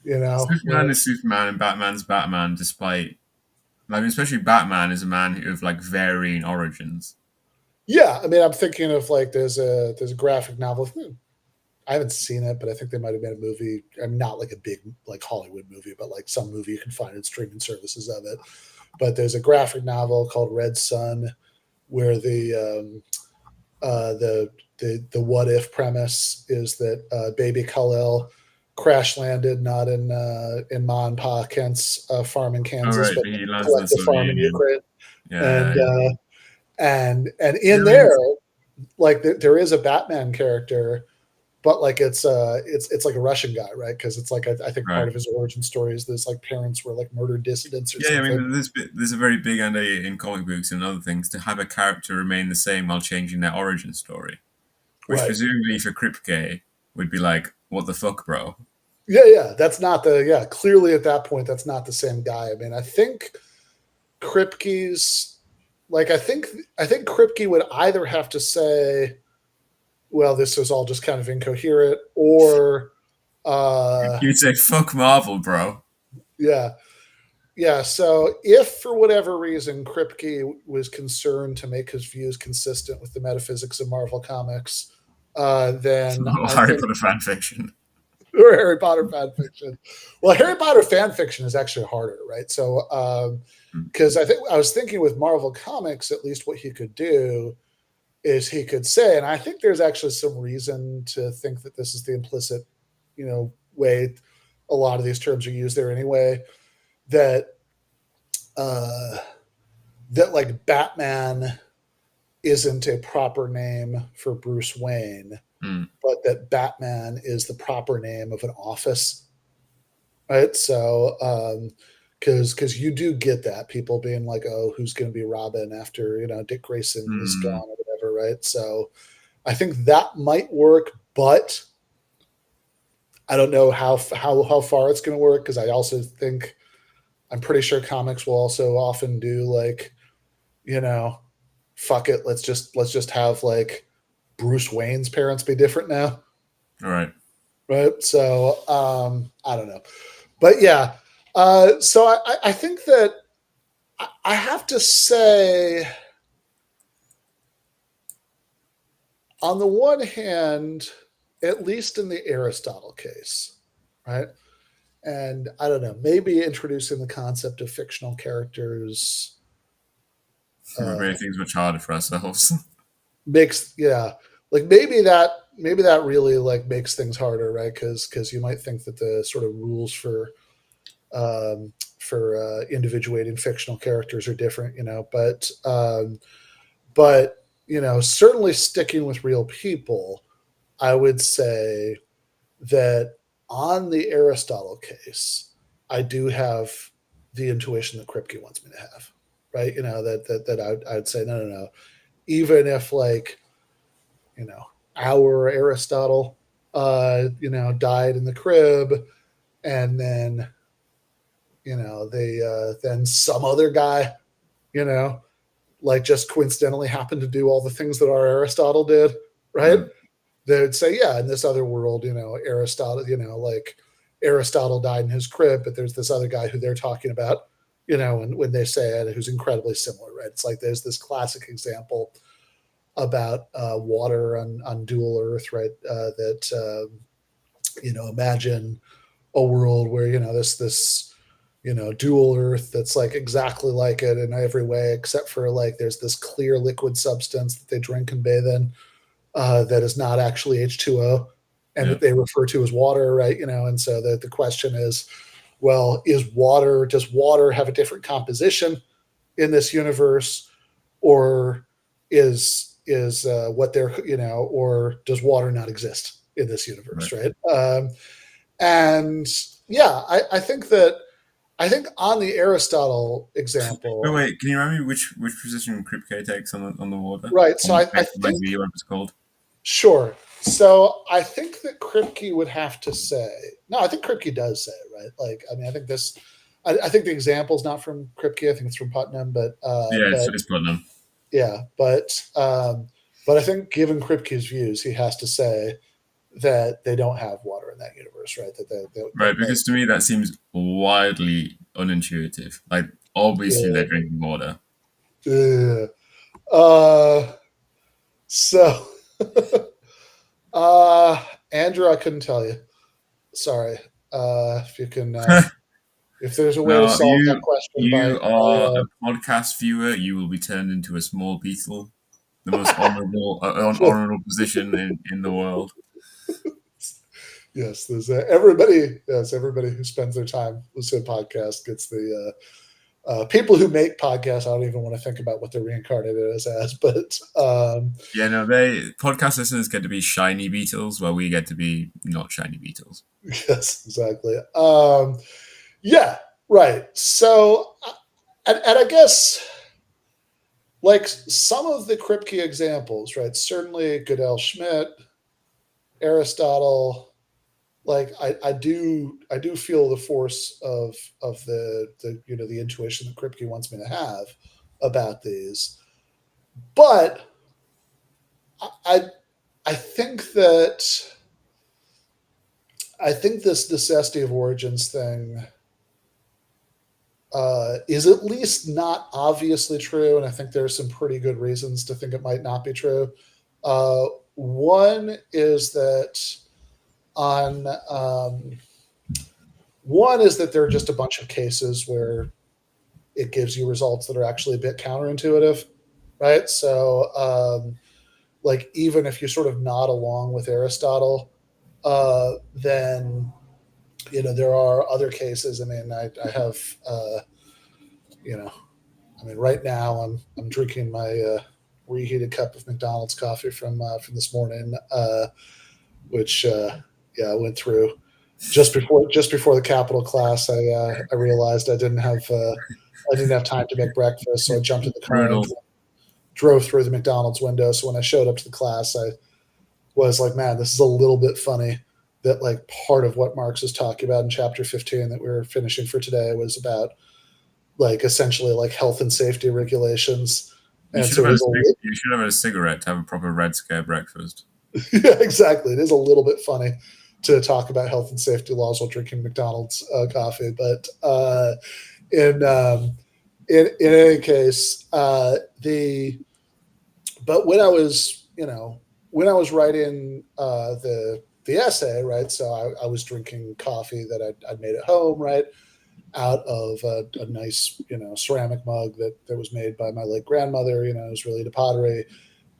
Speaker 1: yeah. Superman
Speaker 2: Where,
Speaker 1: is Superman and Batman's Batman, despite, I mean, especially Batman is a man of like varying origins.
Speaker 2: yeah, I mean, I'm thinking of like there's a graphic novel. I haven't seen it, but I think they might have made a movie. I'm not like a big like Hollywood movie, but like some movie you can find in streaming services of it. But there's a graphic novel called Red Sun, where the what if premise is that baby Kal-El crash landed not in Ma and Pa Kent's farm in
Speaker 1: All
Speaker 2: Kansas,
Speaker 1: right,
Speaker 2: but
Speaker 1: he
Speaker 2: in a
Speaker 1: lands in the
Speaker 2: collective
Speaker 1: Soviet
Speaker 2: farm in
Speaker 1: Union.
Speaker 2: Ukraine.
Speaker 1: Yeah,
Speaker 2: And
Speaker 1: yeah.
Speaker 2: and
Speaker 1: Yeah,
Speaker 2: in
Speaker 1: I mean,
Speaker 2: there, like there is a Batman character, but like it's like a Russian guy, right? Because it's like I think part
Speaker 1: right.
Speaker 2: of his origin story is this like parents were like murdered dissidents or
Speaker 1: Yeah, I
Speaker 2: something.
Speaker 1: mean, there's a very big idea in comic books and other things to have a character remain the same while changing their origin story, which
Speaker 2: Right.
Speaker 1: presumably for Kripke would be like, what the fuck, bro?
Speaker 2: Yeah, yeah. That's not the yeah. Clearly, at that point, that's not the same guy. I mean, I think Kripke's like I think Kripke would either have to say, well, this was all just kind of incoherent, or
Speaker 1: You'd say, fuck Marvel, bro.
Speaker 2: yeah, yeah. So if for whatever reason Kripke was concerned to make his views consistent with the metaphysics of Marvel Comics, then
Speaker 1: Or
Speaker 2: I
Speaker 1: Harry
Speaker 2: think
Speaker 1: Potter fan fiction.
Speaker 2: or Harry Potter fan fiction. Well, Harry Potter fan fiction is actually harder, right? So, because I was thinking with Marvel Comics, at least what he could do is he could say, and I think there's actually some reason to think that this is the implicit, way a lot of these terms are used there anyway, that uh, that like Batman isn't a proper name for Bruce Wayne,
Speaker 1: Mm.
Speaker 2: but that Batman is the proper name of an office, right? So, because you do get that people being like, oh, who's going to be Robin after Dick Grayson is
Speaker 1: Mm.
Speaker 2: gone or whatever, right? So, I think that might work, but I don't know how far it's going to work because I also think I'm pretty sure comics will also often do like, you know, fuck it, let's just have like Bruce Wayne's parents be different now,
Speaker 1: All right.
Speaker 2: right? So I don't know, but yeah. So I think that I have to say, on the one hand, at least in the Aristotle case, right? And I don't know, maybe introducing the concept of fictional characters
Speaker 1: We've
Speaker 2: uh,
Speaker 1: made things much harder for ourselves.
Speaker 2: makes like maybe that really like makes things harder, right? Because you might think that the sort of rules for individuating fictional characters are different, but certainly sticking with real people, I would say that on the Aristotle case, I do have the intuition that Kripke wants me to have, right? That I'd say no, even if like our Aristotle, died in the crib, and then they then some other guy, you know, like just coincidentally happened to do all the things that our Aristotle did, right?
Speaker 1: Mm.
Speaker 2: They would say, yeah, in this other world, Aristotle, like Aristotle died in his crib, but there's this other guy who they're talking about, and when they say it, who's incredibly similar, right? It's like there's this classic example about water on dual Earth, right? Imagine a world where this dual Earth that's like exactly like it in every way, except for like there's this clear liquid substance that they drink and bathe in that is not actually H2O, and
Speaker 1: Yeah.
Speaker 2: that they refer to as water, right? And so the question is, well, does water have a different composition in this universe, or is what they're or does water not exist in this universe,
Speaker 1: Right.
Speaker 2: right? And yeah, I think on the Aristotle
Speaker 1: Wait,
Speaker 2: example,
Speaker 1: wait. Can you remind me which position Kripke takes on the water?
Speaker 2: right? So
Speaker 1: On
Speaker 2: I think
Speaker 1: XYZ, whatever it's called.
Speaker 2: sure. So I think that Kripke would have to say no. I think Kripke does say it, right? Like, I mean, I think this. I think the example is not from Kripke. I think it's from Putnam,
Speaker 1: Yeah,
Speaker 2: but
Speaker 1: it's Putnam.
Speaker 2: yeah, but I think given Kripke's views, he has to say that they don't have water in that universe, right?
Speaker 1: Right, because to me that seems wildly unintuitive. Like, obviously they're drinking water.
Speaker 2: uh, uh, so Andrew, I couldn't tell you. Sorry. If you can, if there's a way to
Speaker 1: Now,
Speaker 2: solve that question
Speaker 1: you
Speaker 2: by
Speaker 1: are a podcast viewer. You will be turned into a small beetle, the most honorable position in the world.
Speaker 2: yes, there's everybody who spends their time listening to podcasts gets the people who make podcasts. I don't even want to think about what they're reincarnated as, but
Speaker 1: Yeah, no, they podcast listeners get to be shiny beetles, while we get to be not shiny beetles.
Speaker 2: yes, exactly. Yeah, right. So, and I guess like some of the Kripke examples, right? Certainly Goodell Schmidt, Aristotle. Like I do feel the force of the intuition that Kripke wants me to have about these, but I I think that I think this necessity of origins thing is at least not obviously true, and I think there are some pretty good reasons to think it might not be true. One is that on one is that there are just a bunch of cases where it gives you results that are actually a bit counterintuitive, right? So like even if you sort of nod along with Aristotle, then there are other cases. I mean, I have you know, I mean, right now I'm drinking my reheated cup of McDonald's coffee from this morning, which I went through just before the capital class. I realized I didn't have time to make breakfast, so I jumped in the car and
Speaker 1: Brutal.
Speaker 2: drove through the McDonald's window. So when I showed up to the class, I was like, man, this is a little bit funny that like part of what Marx is talking about in chapter 15 that we were finishing for today was about like essentially like health and safety regulations.
Speaker 1: You
Speaker 2: And
Speaker 1: should
Speaker 2: so
Speaker 1: have
Speaker 2: it
Speaker 1: had
Speaker 2: is
Speaker 1: you should have had a cigarette to have a proper Red Scare breakfast.
Speaker 2: yeah, exactly. It is a little bit funny to talk about health and safety laws while drinking McDonald's coffee, but in any case, the but when I was writing the essay, right? So I was drinking coffee that I'd made at home, right, out of a nice ceramic mug that was made by my late grandmother. It was really to pottery,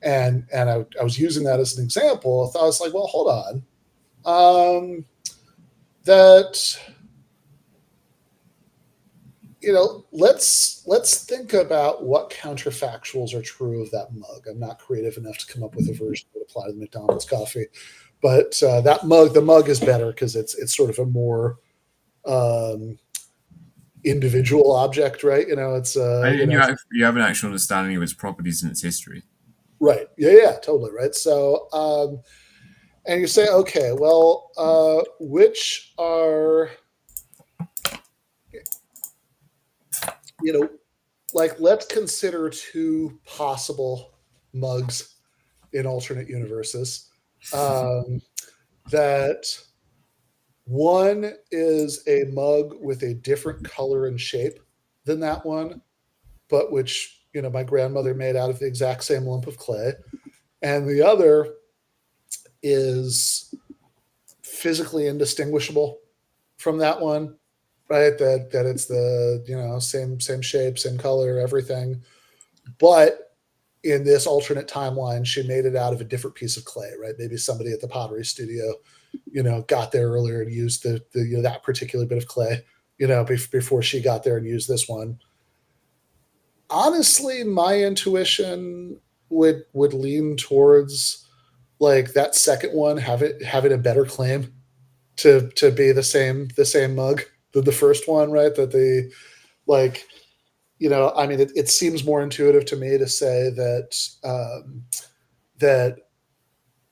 Speaker 2: and I was using that as an example. I was like, well, hold on, that let's think about what counterfactuals are true of that mug. I'm not creative enough to come up with a version that apply to the McDonald's coffee, but the mug is better because it's sort of a more um, individual object, right? It's
Speaker 1: And you have an actual understanding of its properties and its history.
Speaker 2: right, yeah, totally right. So and you say, okay, well, which are like let's consider two possible mugs in alternate universes. Um, that one is a mug with a different color and shape than that one, but which my grandmother made out of the exact same lump of clay, and the other is physically indistinguishable from that one, right? That it's the same shape, same color, everything, but in this alternate timeline, she made it out of a different piece of clay, right? Maybe somebody at the pottery studio, got there earlier and used the that particular bit of clay, before she got there and used this one. Honestly, my intuition would lean towards like that second one having a better claim to be the same mug than the first one, right? That the like I mean, it seems more intuitive to me to say that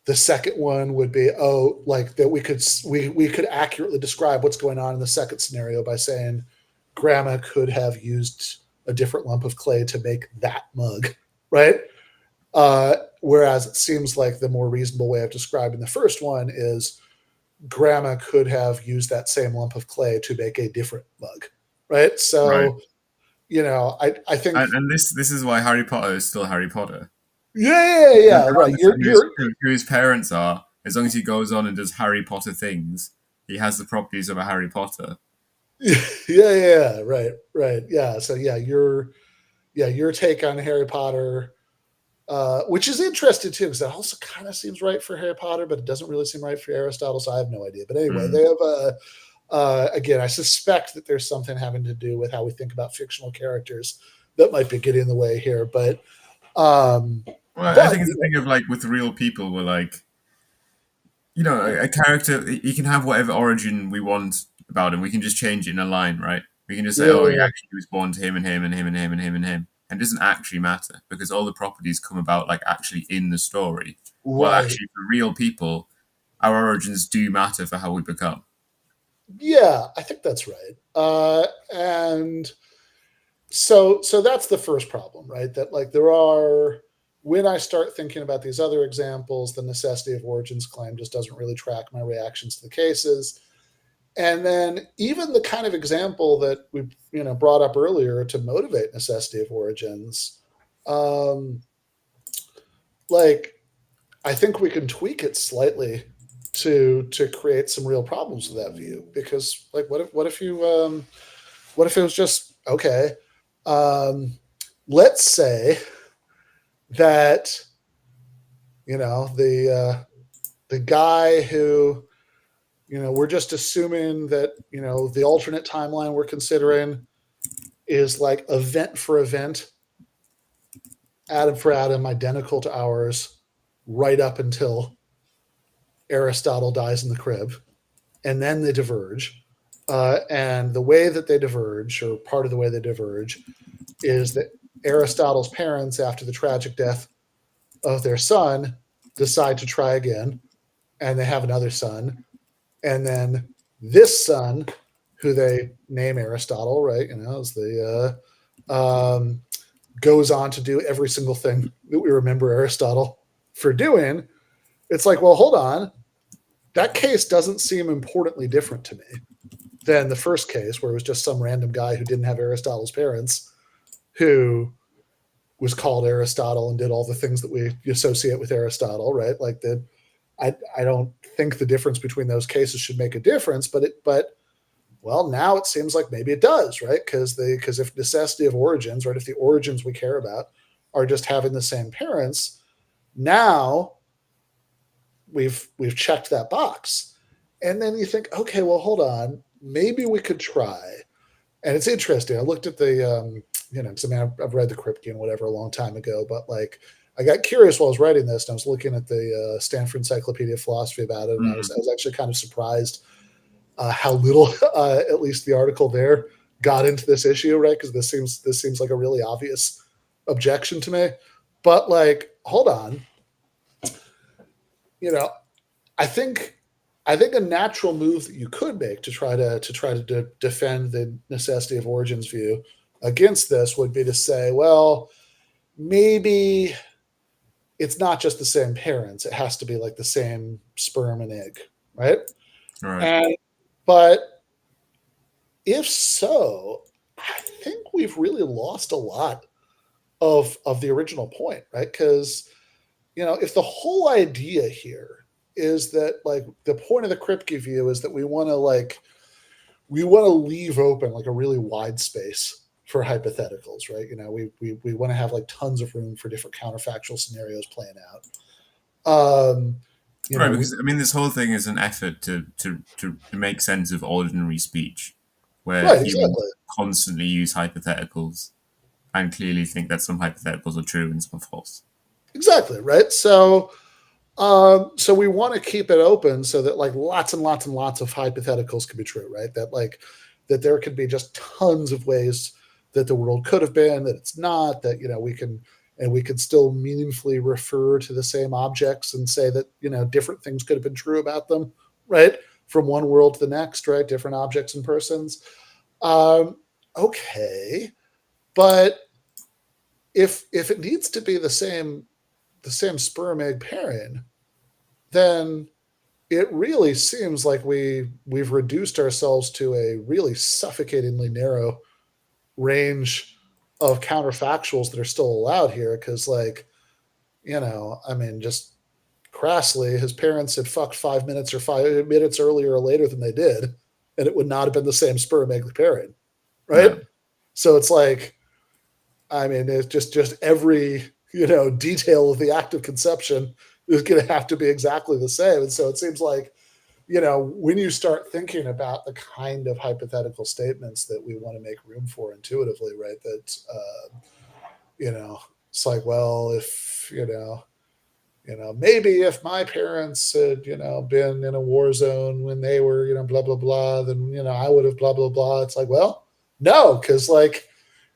Speaker 2: the second one would be like that we could accurately describe what's going on in the second scenario by saying grandma could have used a different lump of clay to make that mug, right? Whereas it seems like the more reasonable way of describing the first one is grandma could have used that same lump of clay to make a different mug, right?
Speaker 1: Right.
Speaker 2: So I think
Speaker 1: And this is why Harry Potter is still Harry Potter.
Speaker 2: yeah, right.
Speaker 1: Regardless of who his parents are, as long as he goes on and does Harry Potter things, he has the properties of a Harry Potter.
Speaker 2: Right, yeah. So your take on Harry Potter, which is interesting too, because that also kind of seems right for Harry Potter, but it doesn't really seem right for Aristotle. So I have no idea. But anyway,
Speaker 1: Mm.
Speaker 2: they have again, I suspect that there's something having to do with how we think about fictional characters that might be getting in the way here. But
Speaker 1: Well, I
Speaker 2: but
Speaker 1: think it's a thing of like with real people, we're like, a character, he can have whatever origin we want about him. We can just change it in a line, right? We can just say, oh, he
Speaker 2: yeah,
Speaker 1: actually was born to him and him and him and him and him and him. And it doesn't actually matter because all the properties come about like actually in the story. While
Speaker 2: right.
Speaker 1: actually for real people, our origins do matter for how we become.
Speaker 2: Yeah, I think that's right. And so that's the first problem, right? That like there are when I start thinking about these other examples, the necessity of origins claim just doesn't really track my reactions to the cases. And then even the kind of example that we brought up earlier to motivate necessity of origins, um, like I think we can tweak it slightly to create some real problems with that view. Because like what if it was just okay? Um, let's say that The guy who, we're just assuming that, the alternate timeline we're considering is like event for event, atom for atom, identical to ours, right up until Aristotle dies in the crib, and then they diverge. And the way that they diverge, or part of the way they diverge, is that Aristotle's parents, after the tragic death of their son, decide to try again, and they have another son. And then this son, who they name Aristotle, right? Is goes on to do every single thing that we remember Aristotle for doing. It's like, well, hold on. That case doesn't seem importantly different to me than the first case, where it was just some random guy who didn't have Aristotle's parents who was called Aristotle and did all the things that we associate with Aristotle, right? Like that. I don't think the difference between those cases should make a difference, but well, now it seems like maybe it does, right? Because if necessity of origins, right, if the origins we care about are just having the same parents, now we've checked that box. And then you think, okay, well, hold on, maybe we could try. And it's interesting. I looked at the, because I mean, I've read the Kripke and whatever a long time ago, but like I got curious while I was writing this, and I was looking at the Stanford Encyclopedia of Philosophy about it, and
Speaker 1: Mm.
Speaker 2: I was actually kind of surprised how little, at least the article there, got into this issue, right? Because this seems like a really obvious objection to me. But like, hold on, you know, I think a natural move that you could make to try to defend the necessity of origins view against this would be to say, well, maybe it's not just the same parents; it has to be like the same sperm and egg, right?
Speaker 1: All right.
Speaker 2: And but if so, I think we've really lost a lot of the original point, right? Because if the whole idea here is that like the point of the Kripke view is that we want to leave open like a really wide space for hypotheticals, right? We want to have like tons of room for different counterfactual scenarios playing out. Um,
Speaker 1: Right,
Speaker 2: we
Speaker 1: because I mean, this whole thing is an effort to make sense of ordinary speech, where
Speaker 2: right,
Speaker 1: humans
Speaker 2: exactly,
Speaker 1: constantly use hypotheticals and clearly think that some hypotheticals are true and some are false.
Speaker 2: exactly, right. So we want to keep it open so that like lots and lots and lots of hypotheticals can be true, right? That there could be just tons of ways that the world could have been, that it's not, that we can still meaningfully refer to the same objects and say that different things could have been true about them, right? From one world to the next, right? Different objects and persons. Um, okay, but if it needs to be the same sperm egg pairing, then it really seems like we've reduced ourselves to a really suffocatingly narrow range of counterfactuals that are still allowed here. Because like, I mean, just crassly, his parents had fucked 5 minutes or 5 minutes earlier or later than they did, and it would not have been the same sperm egg pairing, right?
Speaker 1: No,
Speaker 2: So it's like, I mean, it's just every detail of the act of conception is going to have to be exactly the same. And so it seems like, when you start thinking about the kind of hypothetical statements that we want to make room for intuitively, right? That you know, it's like, well, if maybe if my parents had been in a war zone when they were blah blah blah, then I would have blah blah blah. It's like, well, no, because like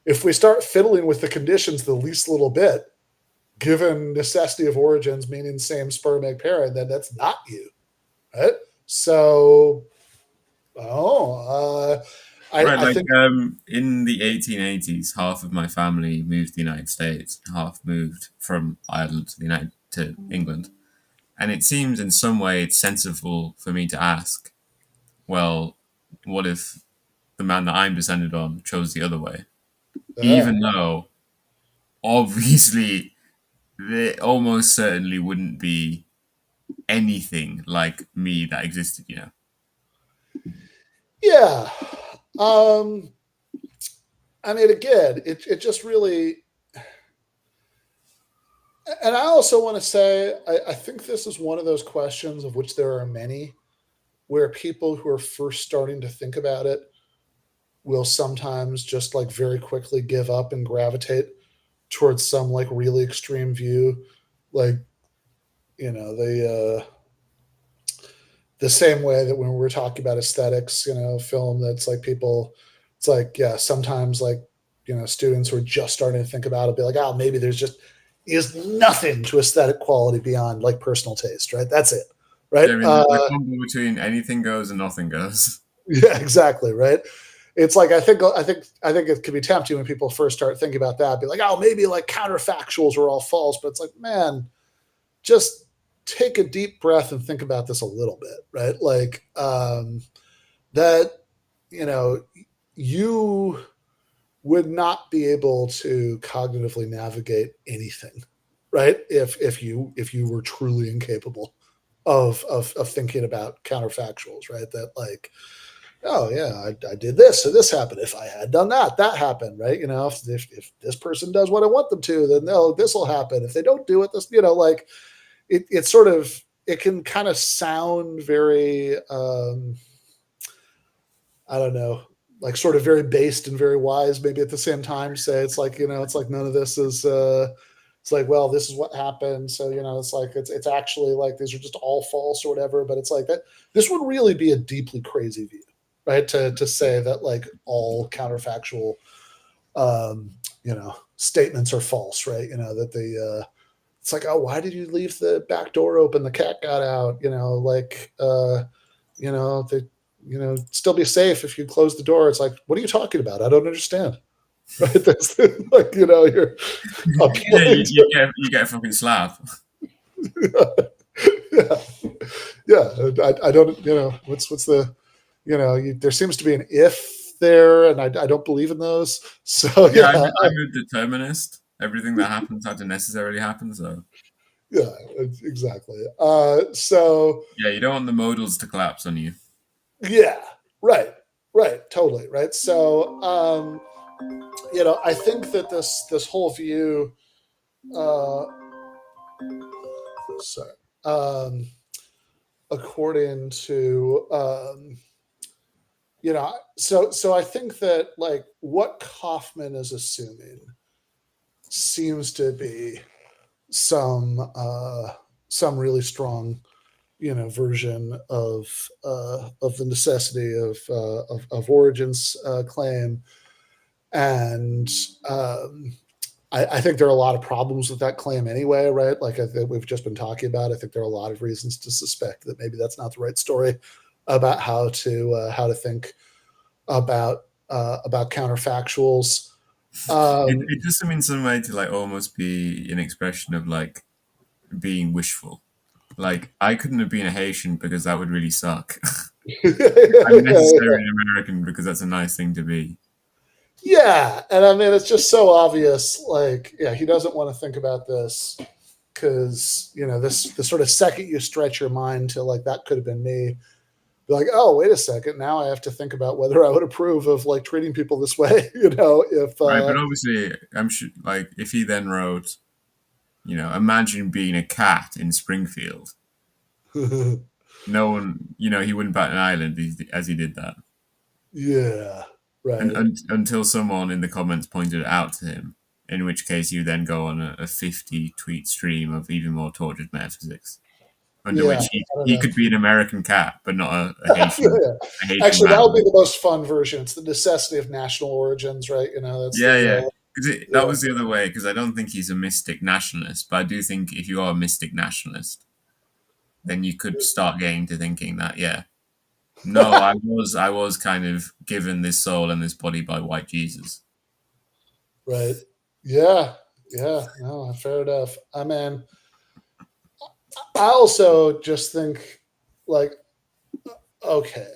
Speaker 2: if we start fiddling with the conditions the least little bit, given necessity of origins meaning same sperm egg parent, then that's not you, right? So, oh,
Speaker 1: right.
Speaker 2: I
Speaker 1: Like
Speaker 2: think,
Speaker 1: in the 1880s, half of my family moved to the United States, half moved from Ireland to the United to England, and it seems in some way it's sensible for me to ask, well, what if the man that I'm descended on chose the other way,
Speaker 2: uh,
Speaker 1: even though obviously there almost certainly wouldn't be anything like me that existed, you know.
Speaker 2: yeah. Um, I mean, again, it just really, And I also want to say, I think this is one of those questions of which there are many, where people who are first starting to think about it will sometimes just like very quickly give up and gravitate towards some like really extreme view, like the same way that when we're talking about aesthetics, film, that's like people, it's like, yeah, sometimes like, students who are just starting to think about it be like, oh, maybe there's just is nothing to aesthetic quality beyond like personal taste, right? That's it, right?
Speaker 1: Yeah, I mean, the combo between anything goes and nothing goes.
Speaker 2: Yeah, exactly, right. It's like I think it can be tempting when people first start thinking about that, be like, oh, maybe like counterfactuals are all false, but it's like, man, just take a deep breath and think about this a little bit, right? Like that, you know, you would not be able to cognitively navigate anything, right? If you were truly incapable of thinking about counterfactuals, right? That like, oh yeah, I did this, so this happened. If I had done that, that happened, right? If this person does what I want them to, then no, this will happen. If they don't do it, this, like it sort of, it can kind of sound very I don't know, like sort of very based and very wise, maybe at the same time. Say it's like, it's like none of this is it's like, well, this is what happened. So, it's like it's actually like these are just all false or whatever. But it's like that this would really be a deeply crazy view, right? To say that like all counterfactual statements are false, right? That the it's like, oh, why did you leave the back door open? The cat got out, like they still be safe if you close the door. It's like, what are you talking about? I don't understand. Right? That's like, you're
Speaker 1: Yeah,
Speaker 2: appealing to
Speaker 1: you get a fucking slap.
Speaker 2: yeah. Yeah. I don't, what's the, there seems to be an if there, and I don't believe in those. So
Speaker 1: Yeah,
Speaker 2: yeah,
Speaker 1: I'm a determinist. Everything that happens had to necessarily happen. So
Speaker 2: yeah, exactly. So
Speaker 1: yeah, you don't want the modals to collapse on you.
Speaker 2: yeah, right, right, totally, right. So, I think that this whole view, uh, sorry, according to, so I think that like what Kaufman is assuming seems to be some really strong version of the necessity of origins claim, and I think there are a lot of problems with that claim anyway, right? Like I think we've just been talking about. I think there are a lot of reasons to suspect that maybe that's not the right story about how to think about counterfactuals. Um,
Speaker 1: It does seem in some way to like almost be an expression of like being wishful. Like I couldn't have been a Haitian because that would really suck. I'm necessarily an American because that's a nice thing to be.
Speaker 2: yeah, and I mean it's just so obvious. Like, yeah, he doesn't want to think about this because this the sort of second you stretch your mind to like that could have been me, be like, oh, wait a second, now I have to think about whether I would approve of like treating people this way. If
Speaker 1: Right, but obviously, I'm sure. Like, if he then wrote, imagine being a cat in Springfield. No one, he wouldn't bat an eyelid as he did that,
Speaker 2: yeah, right.
Speaker 1: and until someone in the comments pointed it out to him. In which case, you then go on a 50 tweet stream of even more tortured metaphysics, under
Speaker 2: Yeah,
Speaker 1: which
Speaker 2: I don't
Speaker 1: he
Speaker 2: know.
Speaker 1: could be an American cat, but not
Speaker 2: Yeah.
Speaker 1: A Haitian
Speaker 2: Actually, that would be
Speaker 1: man.
Speaker 2: the most fun version. It's the necessity of national origins, right? That's
Speaker 1: Yeah, yeah.
Speaker 2: the
Speaker 1: Because that
Speaker 2: yeah.
Speaker 1: was the other way. Because I don't think he's a mystic nationalist, but I do think if you are a mystic nationalist, then you could start getting to thinking that, yeah, no, I was kind of given this soul and this body by white Jesus.
Speaker 2: Right. Yeah. Yeah. No, fair enough. I mean, I also just think like, okay,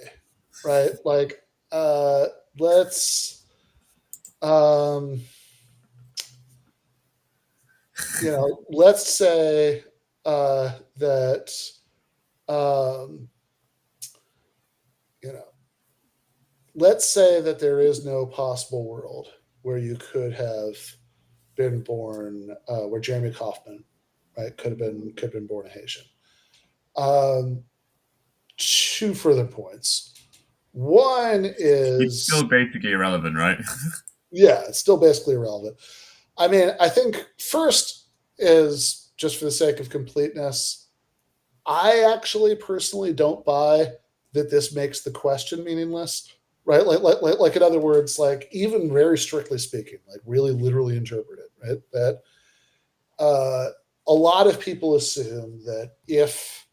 Speaker 2: right? Like, uh, let's, um, let's say that, um, you know, let's say that there is no possible world where you could have been born, where Jeremy Kaufman right? Could have been born a Haitian. Um, Two further points. One
Speaker 1: It's still
Speaker 2: is,
Speaker 1: basically irrelevant, right?
Speaker 2: yeah, it's still basically irrelevant. I mean, I think first is just for the sake of completeness. I actually personally don't buy that this makes the question meaningless, right? Like in other words, like even very strictly speaking, like really literally interpreted, right? That uh, a lot of people assume that if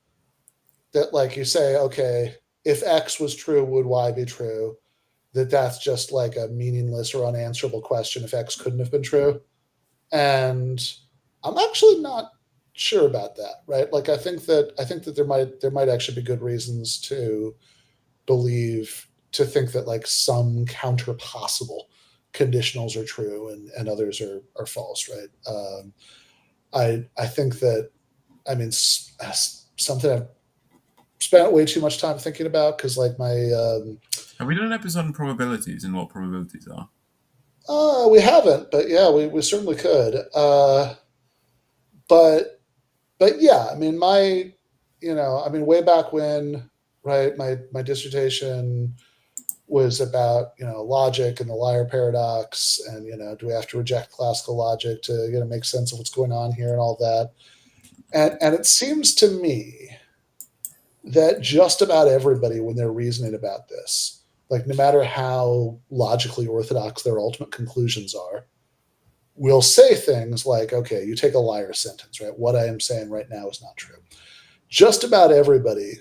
Speaker 2: that, like you say, okay, if X was true, would Y be true? That's just like a meaningless or unanswerable question if X couldn't have been true. And I'm actually not sure about that, right? Like I think that there might actually be good reasons to believe to think that like some counter possible conditionals are true and others are false, right? I think that I mean something I've spent way too much time thinking about because like my
Speaker 1: Have we done an episode on probabilities and what probabilities are?
Speaker 2: we haven't, but yeah, we certainly could. But yeah, I mean, I mean, way back when, right? My dissertation was about logic and the liar paradox, and do we have to reject classical logic to make sense of what's going on here and all that. And it seems to me that just about everybody, when they're reasoning about this, like no matter how logically orthodox their ultimate conclusions are, will say things like, okay, you take a liar sentence, right? What I am saying right now is not true. Just about everybody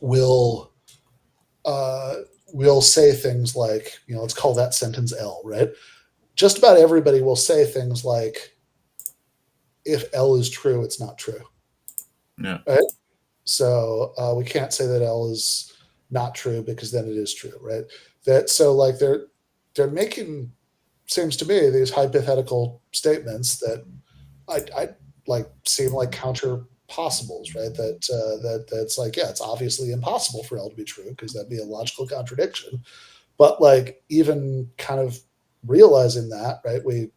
Speaker 2: will uh, will say things like, let's call that sentence L, right? Just about everybody will say things like, if L is true, it's not true,
Speaker 1: Yeah.
Speaker 2: right? So we can't say that L is not true because then it is true, right? That so like they're making, seems to me, these hypothetical statements that I like seem like counter possibles, right? That's like, yeah, it's obviously impossible for L to be true because that'd be a logical contradiction. But like even kind of realizing that, right? We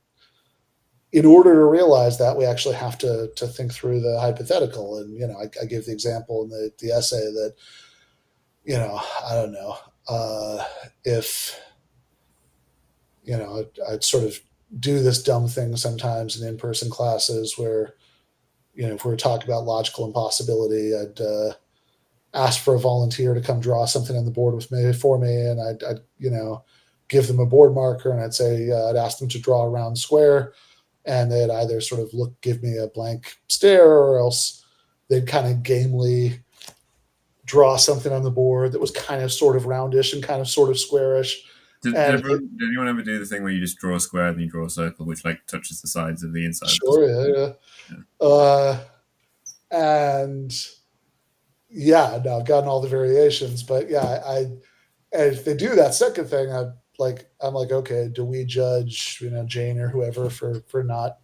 Speaker 2: In order to realize that, we actually have to think through the hypothetical. And I give the example in the essay that I don't know if I'd sort of do this dumb thing sometimes in in-person classes where if we were talking about logical impossibility, I'd ask for a volunteer to come draw something on the board with me for me, and I'd give them a board marker, and I'd say I'd ask them to draw a round square, and they'd either sort of give me a blank stare, or else they'd kind of gamely draw something on the board that was kind of sort of roundish and kind of sort of squarish. And
Speaker 1: Did anyone ever do the thing where you just draw a square and you draw a circle which like touches the sides of the inside of the
Speaker 2: sure,
Speaker 1: square?
Speaker 2: yeah,
Speaker 1: Yeah.
Speaker 2: yeah. And yeah, no, I've gotten all the variations, but yeah, and if they do that second thing, I'm like, okay, do we judge Jane or whoever for not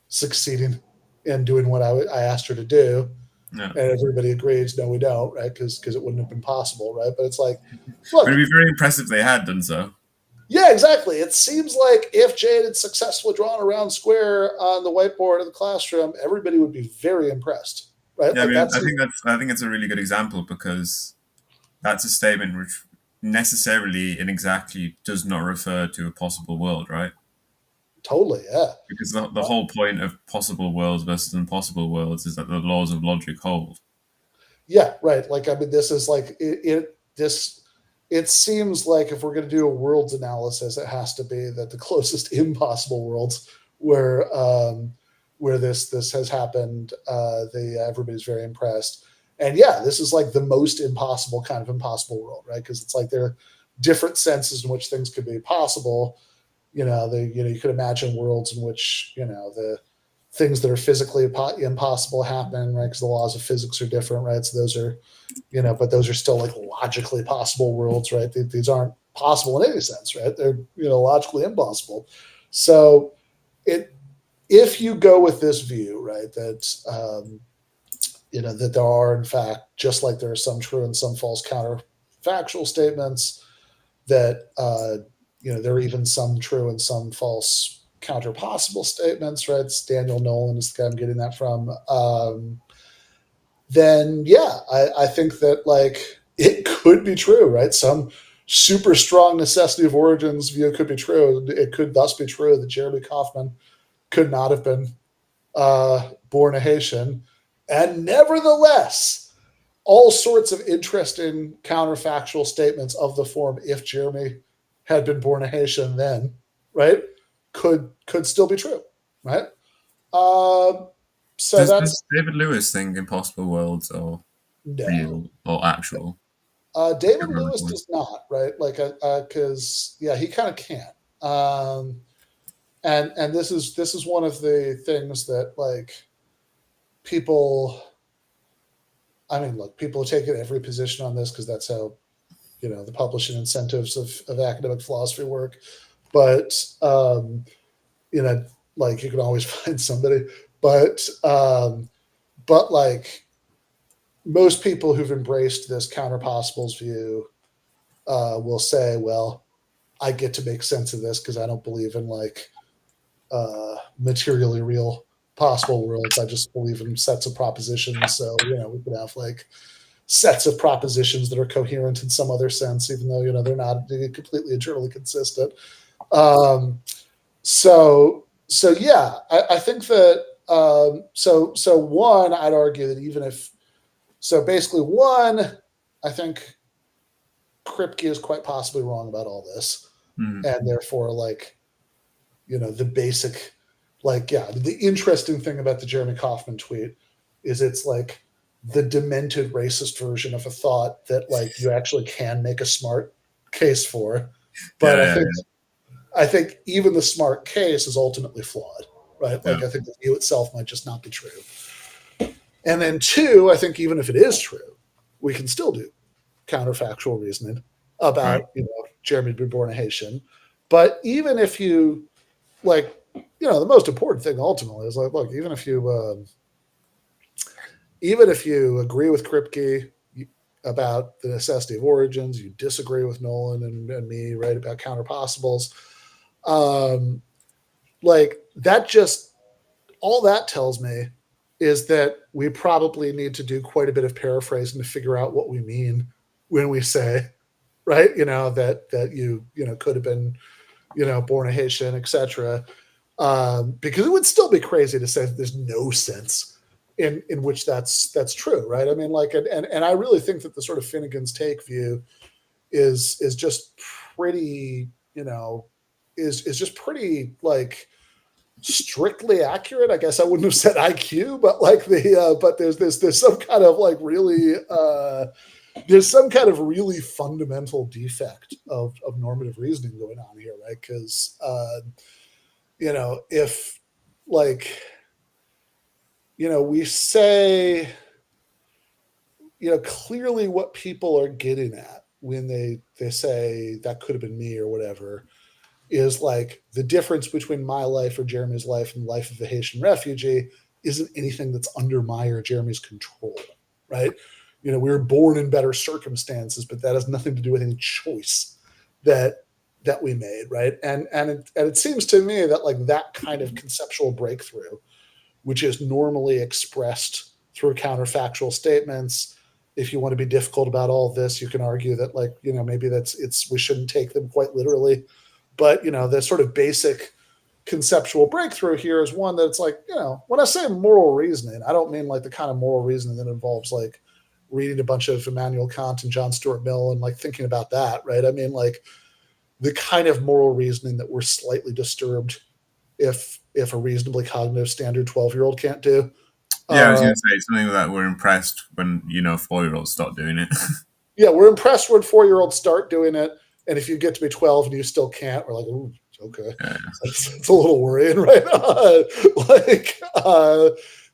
Speaker 2: succeeding in doing what I asked her to do?
Speaker 1: Yeah.
Speaker 2: And everybody agrees, no, we don't, right? Because it wouldn't have been possible, right? But it's like,
Speaker 1: But
Speaker 2: look,
Speaker 1: it'd be very impressive if they had done so.
Speaker 2: yeah, exactly. It seems like if Jane had successfully drawn a round square on the whiteboard of the classroom, everybody would be very impressed, right?
Speaker 1: Yeah, I
Speaker 2: Like
Speaker 1: mean,
Speaker 2: that's
Speaker 1: I think it's a really good example because that's a statement which necessarily and exactly does not refer to a possible world, right?
Speaker 2: totally, yeah.
Speaker 1: Because the whole point of possible worlds versus impossible worlds is that the laws of logic hold.
Speaker 2: Yeah, right. Like I mean, this is like this. It seems like if we're going to do a worlds analysis, it has to be that the closest impossible worlds where this has happened, everybody's very impressed. And yeah, this is like the most impossible kind of impossible world, right? Because it's like there are different senses in which things could be possible. You could imagine worlds in which the things that are physically impossible happen, right? Because the laws of physics are different, right? So those are, but those are still like logically possible worlds, right? These aren't possible in any sense, right? They're logically impossible. So it if you go with this view, right, that that there are in fact, just like there are some true and some false counterfactual statements, that there are even some true and some false counterpossible statements, right? It's Daniel Nolan is the guy I'm getting that from. Then yeah, I think that like it could be true, right? Some super strong necessity of origins view could be true. It could thus be true that Jeremy Kaufman could not have been born a Haitian, and nevertheless, all sorts of interesting counterfactual statements of the form "if Jeremy had been born a Haitian, then," right, could still be true, right? So
Speaker 1: Does
Speaker 2: that's
Speaker 1: David Lewis think impossible worlds are
Speaker 2: no.
Speaker 1: real or actual?
Speaker 2: David Lewis does not, right? Like, because yeah, he kind of can't. Um, and this is one of the things that like people. I mean, look, people have taken every position on this because that's how the publishing incentives of academic philosophy work. But you know, like you can always find somebody. But like most people who've embraced this counterpossibles view will say, well, I get to make sense of this because I don't believe in like materially real possible worlds. I just believe in sets of propositions. So we could have like sets of propositions that are coherent in some other sense, even though they're not completely internally consistent. Um, so yeah, I think that so one, I'd argue that even if basically one, I think Kripke is quite possibly wrong about all this, and therefore like the basic like yeah the interesting thing about the Jeremy Kaufman tweet is it's like the demented racist version of a thought that like you actually can make a smart case for, but
Speaker 1: Yeah,
Speaker 2: I
Speaker 1: yeah,
Speaker 2: think I think even the smart case is ultimately flawed, right?
Speaker 1: yeah,
Speaker 2: Like I think the view itself might just not be true. And then two, I think even if it is true, we can still do counterfactual reasoning
Speaker 1: right.
Speaker 2: about Jeremy being born a Haitian. But even if you like, the most important thing ultimately is like, look, even if you agree with Kripke about the necessity of origins, you disagree with Nolan and me, right, about counterpossibles, um, like that just all that tells me is that we probably need to do quite a bit of paraphrasing to figure out what we mean when we say, right, that could have been, born a Haitian, etc. Because it would still be crazy to say that there's no sense in which that's true, right? I mean, like, and I really think that the sort of Finnegan's take view is just pretty, is just pretty like strictly accurate. I guess I wouldn't have said IQ, but like but there's some kind of like really there's some kind of really fundamental defect of normative reasoning going on here, right? Because if like we say clearly what people are getting at when they say that could have been me or whatever is like the difference between my life or Jeremy's life and the life of a Haitian refugee isn't anything that's under my or Jeremy's control, right? We were born in better circumstances, but that has nothing to do with any choice that we made, right? And it seems to me that like that kind of conceptual breakthrough, which is normally expressed through counterfactual statements. If you want to be difficult about all of this, you can argue that like maybe we shouldn't take them quite literally, but the sort of basic conceptual breakthrough here is one that it's like when I say moral reasoning, I don't mean like the kind of moral reasoning that involves like reading a bunch of Immanuel Kant and John Stuart Mill and like thinking about that, right? I mean like the kind of moral reasoning that we're slightly disturbed if a reasonably cognitive standard 12-year-old can't do.
Speaker 1: Yeah, I was going to say something that we're impressed when 4-year-olds start doing it.
Speaker 2: Yeah, we're impressed when 4-year-olds start doing it, and if you get to be 12 and you still can't, we're like, ooh, okay,
Speaker 1: Yeah.
Speaker 2: it's a little worrying, right?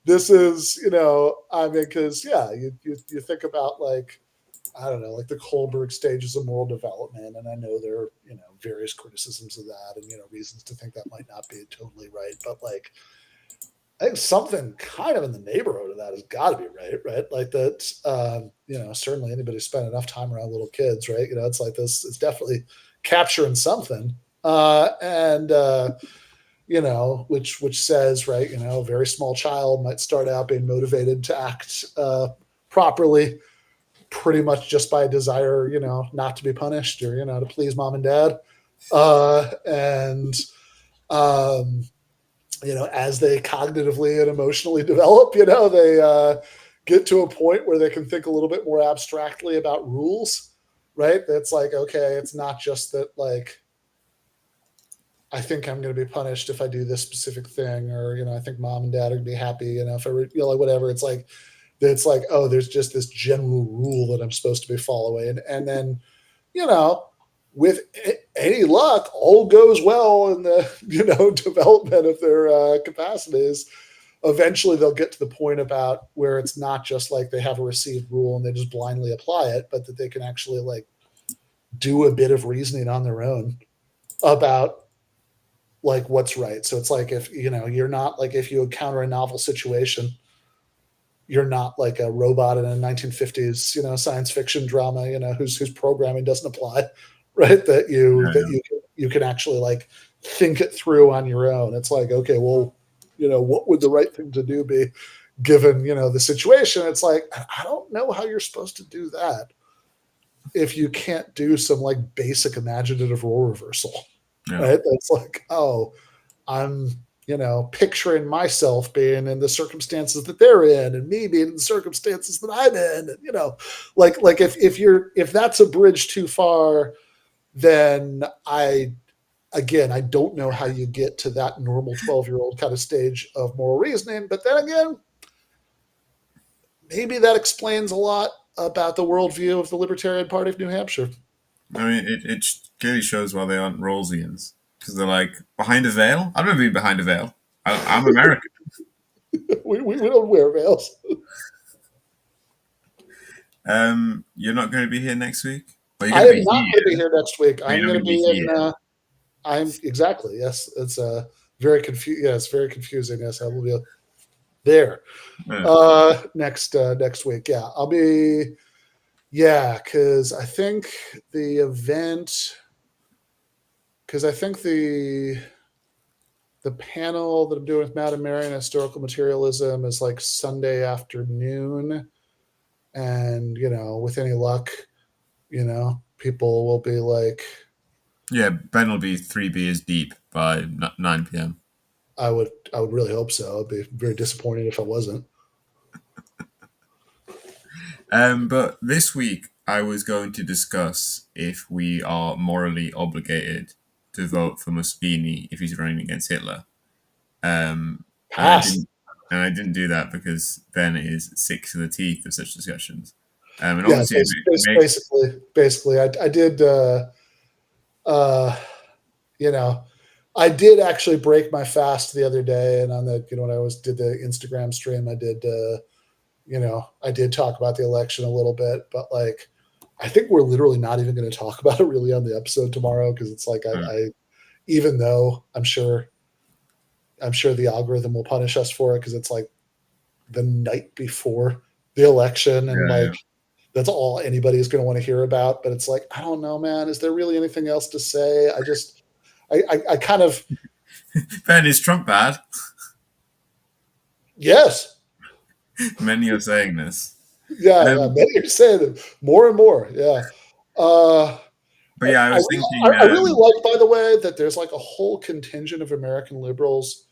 Speaker 2: This is, I mean, because yeah, you think about like I don't know, like the Kohlberg stages of moral development, and I know there are various criticisms of that, and reasons to think that might not be totally right, but like I think something kind of in the neighborhood of that has got to be right, right? Like that, certainly anybody spent enough time around little kids, right? It's like this, it's definitely capturing something. And which says, right, a very small child might start out being motivated to act properly, pretty much just by a desire, not to be punished, or to please mom and dad, and as they cognitively and emotionally develop, they get to a point where they can think a little bit more abstractly about rules, right? That's like, okay, it's not just that, like, I think I'm going to be punished if I do this specific thing, or I think mom and dad are going to be happy, if I, like whatever. It's like, oh, there's just this general rule that I'm supposed to be following, and then, you know, with any luck, all goes well in the development of their capacities. Eventually, they'll get to the point about where it's not just like they have a received rule and they just blindly apply it, but that they can actually like do a bit of reasoning on their own about like what's right. So it's like, if you're not like, if you encounter a novel situation, you're not like a robot in a 1950s science fiction drama whose programming doesn't apply, right? That you can actually like think it through on your own. It's like, okay, well, what would the right thing to do be given the situation? It's like, I don't know how you're supposed to do that if you can't do some like basic imaginative role reversal. Yeah. Right? That's like, oh, I'm picturing myself being in the circumstances that they're in, and me being in the circumstances that I'm in, and like if that's a bridge too far, then I don't know how you get to that normal 12-year-old kind of stage of moral reasoning. But then again, maybe that explains a lot about the worldview of the Libertarian Party of New Hampshire.
Speaker 1: I mean, it clearly shows why they aren't Rawlsians, because they're like, behind a veil? I've never been behind a veil. I'm American.
Speaker 2: we don't wear veils.
Speaker 1: You're not going to be here next week?
Speaker 2: I am not going to be here next week. I'm going to be in. I'm exactly, yes. It's very confusing. Yeah, it's very confusing. Yes, I will be there next week. Yeah, I'll be. Yeah, because I think the event. Because I think the panel that I'm doing with Matt and Mary on historical materialism is like Sunday afternoon, and with any luck, people will be like.
Speaker 1: Yeah, Ben will be 3 beers deep by 9 p.m.
Speaker 2: I would really hope so. I'd be very disappointed if I wasn't.
Speaker 1: But this week, I was going to discuss if we are morally obligated to vote for Mussolini if he's running against Hitler.
Speaker 2: Pass.
Speaker 1: And I didn't do that because Ben is sick to the teeth of such discussions. And
Speaker 2: yeah, basically, I did. I did actually break my fast the other day, and on the when I did the Instagram stream, I did I did talk about the election a little bit, but like I think we're literally not even going to talk about it really on the episode tomorrow, because it's like I even though I'm sure the algorithm will punish us for it, because it's like the night before the election, and that's all anybody is going to want to hear about. But it's like, I don't know, man. Is there really anything else to say? I kind of.
Speaker 1: Ben, is Trump bad?
Speaker 2: Yes.
Speaker 1: Many are saying this.
Speaker 2: Yeah, many are saying it more and more. Yeah.
Speaker 1: But yeah, I was thinking.
Speaker 2: I really like, by the way, that there's like a whole contingent of American liberals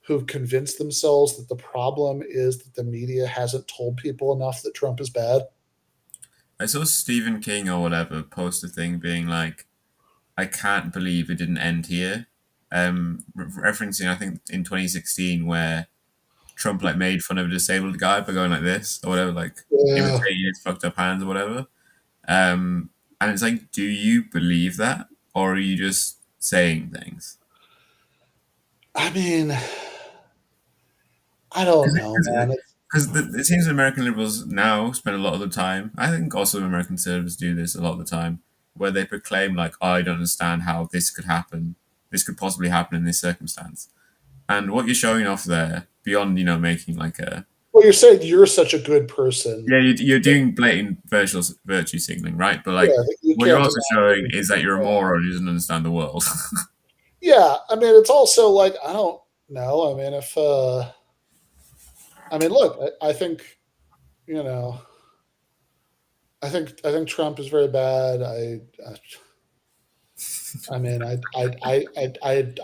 Speaker 2: who've convinced themselves that the problem is that the media hasn't told people enough that Trump is bad.
Speaker 1: I saw Stephen King or whatever post a thing being like, I can't believe it didn't end here. Referencing, I think, in 2016, where Trump like made fun of a disabled guy by going like this or whatever, like imitating his fucked up hands or whatever. And it's like, do you believe that, or are you just saying things?
Speaker 2: I mean, I don't know, man.
Speaker 1: Because it seems that American liberals now spend a lot of the time, I think also American conservatives do this a lot of the time, where they proclaim like, oh, I don't understand how this could happen. This could possibly happen in this circumstance. And what you're showing off there, beyond, making like a...
Speaker 2: Well, you're saying you're such a good person.
Speaker 1: Yeah, you're doing blatant virtue signaling, right? But like, what you're also showing is that you're a moron who doesn't understand the world.
Speaker 2: Yeah, I mean, it's also like I don't know. I mean, if I mean, look, I think you know, I think Trump is very bad. I mean, I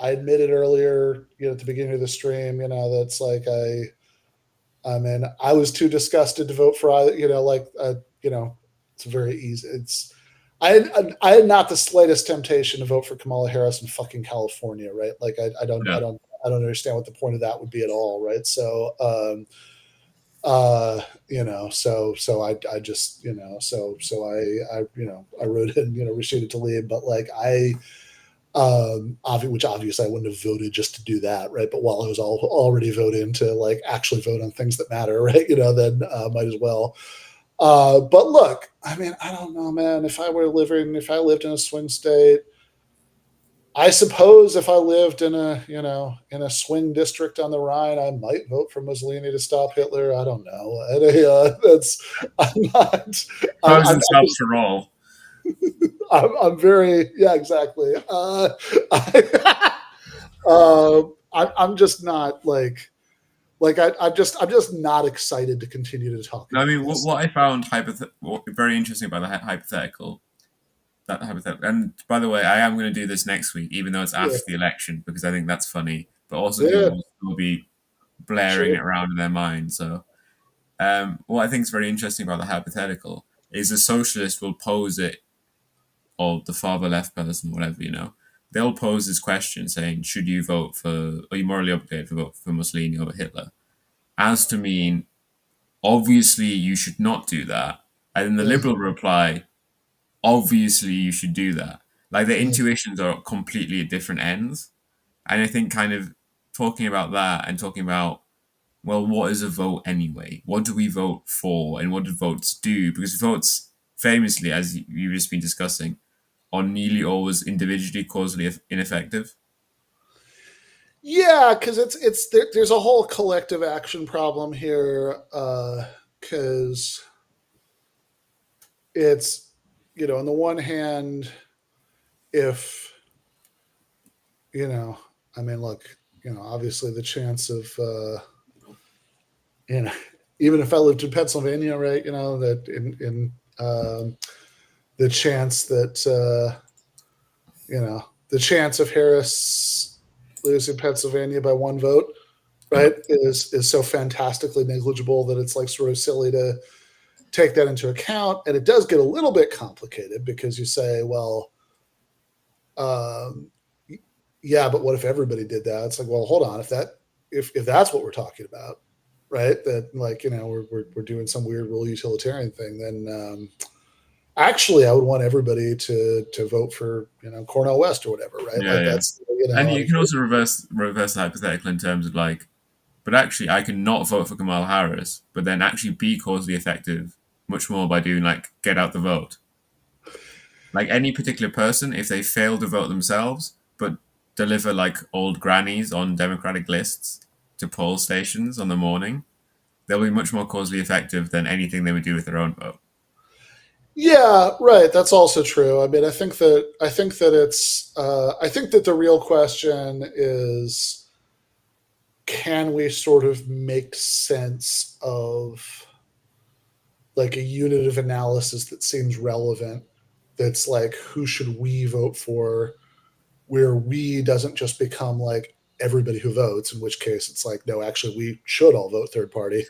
Speaker 2: admitted earlier, at the beginning of the stream, that's like I mean, I was too disgusted to vote for either. It's very easy. I had not the slightest temptation to vote for Kamala Harris in fucking California, right? Like
Speaker 1: Yeah.
Speaker 2: I don't understand what the point of that would be at all, right? So uh so I just so I wrote in Rashida Tlaib, but like which obviously I wouldn't have voted just to do that, right? But while I was already voting to like actually vote on things that matter, right? Then might as well. But look, I mean, I don't know, man. If I lived in a swing state, I suppose if I lived in a swing district on the Rhine, I might vote for Mussolini to stop Hitler. I don't know. I'm not.
Speaker 1: Pros
Speaker 2: I'm
Speaker 1: and subs for all.
Speaker 2: I'm very yeah exactly. I'm just not I'm just not excited to continue to talk
Speaker 1: No, I
Speaker 2: about
Speaker 1: mean,
Speaker 2: this.
Speaker 1: what I found very interesting about the hypothetical, and by the way, I am going to do this next week, even though it's
Speaker 2: Yeah,
Speaker 1: after the election, because I think that's funny. But also,
Speaker 2: yeah,
Speaker 1: people will be blaring
Speaker 2: sure,
Speaker 1: it around in their mind. So, what I think is very interesting about the hypothetical is a socialist will pose it, or the farther left person, whatever, they'll pose this question saying, should you vote for, are you morally obligated to vote for Mussolini over Hitler? As to mean, obviously, you should not do that. And then the
Speaker 2: yeah,
Speaker 1: liberal reply, obviously, you should do that. Like their
Speaker 2: yeah,
Speaker 1: intuitions are completely at different ends. And I think kind of talking about that and talking about, well, what is a vote anyway? What do we vote for, and what do votes do? Because votes, famously, as you've just been discussing, are nearly always individually causally ineffective.
Speaker 2: yeah. Because there's a whole collective action problem here. Because it's on the one hand, if you know, I mean, look, obviously the chance of you know, even if I lived in Pennsylvania, right, that in the chance that the chance of Harris losing Pennsylvania by one vote,
Speaker 1: Yeah.
Speaker 2: right, is so fantastically negligible that it's like sort of silly to take that into account. And it does get a little bit complicated because you say, well, um, yeah, but what if everybody did that? It's like, well, hold on, if that's what we're talking about, right? That like we're doing some weird rule utilitarian thing, then actually I would want everybody to vote for Cornell West or whatever, right?
Speaker 1: Yeah,
Speaker 2: Like
Speaker 1: yeah.
Speaker 2: that's
Speaker 1: And you can also reverse the hypothetical in terms of like, but actually, I can not vote for Kamala Harris, but then actually be causally effective much more by doing like get out the vote. Like any particular person, if they fail to vote themselves, but deliver like old grannies on Democratic lists to poll stations on the morning, they'll be much more causally effective than anything they would do with their own vote.
Speaker 2: Yeah, right. That's also true. I mean, I think that the real question is, can we sort of make sense of like a unit of analysis that seems relevant, that's like who should we vote for, where we doesn't just become like everybody who votes, in which case it's like, no, actually we should all vote third party.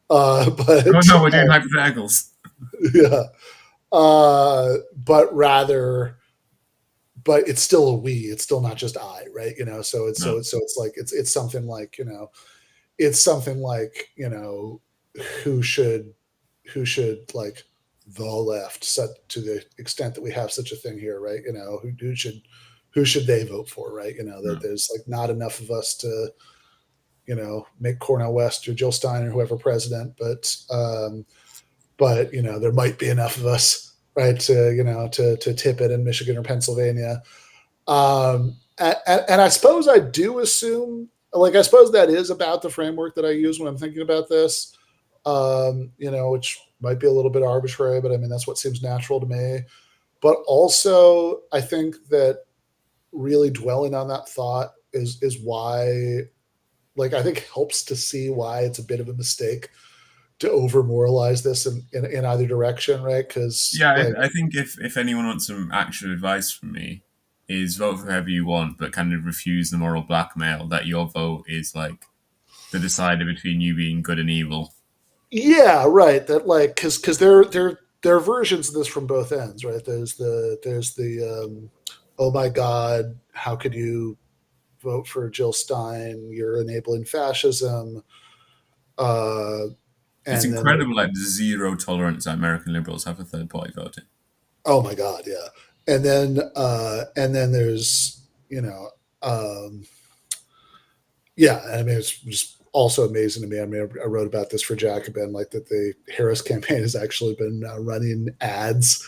Speaker 1: Oh
Speaker 2: But
Speaker 1: no, we're doing hypotheticals.
Speaker 2: yeah, but rather, but it's still a we. It's still not just I, right?
Speaker 1: No,
Speaker 2: It's like it's something like it's something like who should like the left, set to the extent that we have such a thing here, right? Who should they vote for, right? That
Speaker 1: no.
Speaker 2: there's like not enough of us to make Cornell West or Jill Stein or whoever president, but there might be enough of us, right, to tip it in Michigan or Pennsylvania. And I suppose I do assume, like, I suppose that is about the framework that I use when I'm thinking about this, which might be a little bit arbitrary, but I mean, that's what seems natural to me. But also, I think that really dwelling on that thought is why, like, I think helps to see why it's a bit of a mistake to over moralize this in either direction, right? Because
Speaker 1: Yeah,
Speaker 2: like,
Speaker 1: I think if anyone wants some actual advice from me, is vote for whoever you want, but kind of refuse the moral blackmail that your vote is like the decider between you being good and evil.
Speaker 2: yeah, right. That like because there are versions of this from both ends, right? There's the oh my god, how could you vote for Jill Stein? You're enabling fascism. Uh,
Speaker 1: It's
Speaker 2: and then there,
Speaker 1: incredible, like the zero tolerance that American liberals have for third party voting.
Speaker 2: oh my god, yeah. And then there's um, yeah. I mean, it's just also amazing to me. I mean, I wrote about this for Jacobin, like that the Harris campaign has actually been running ads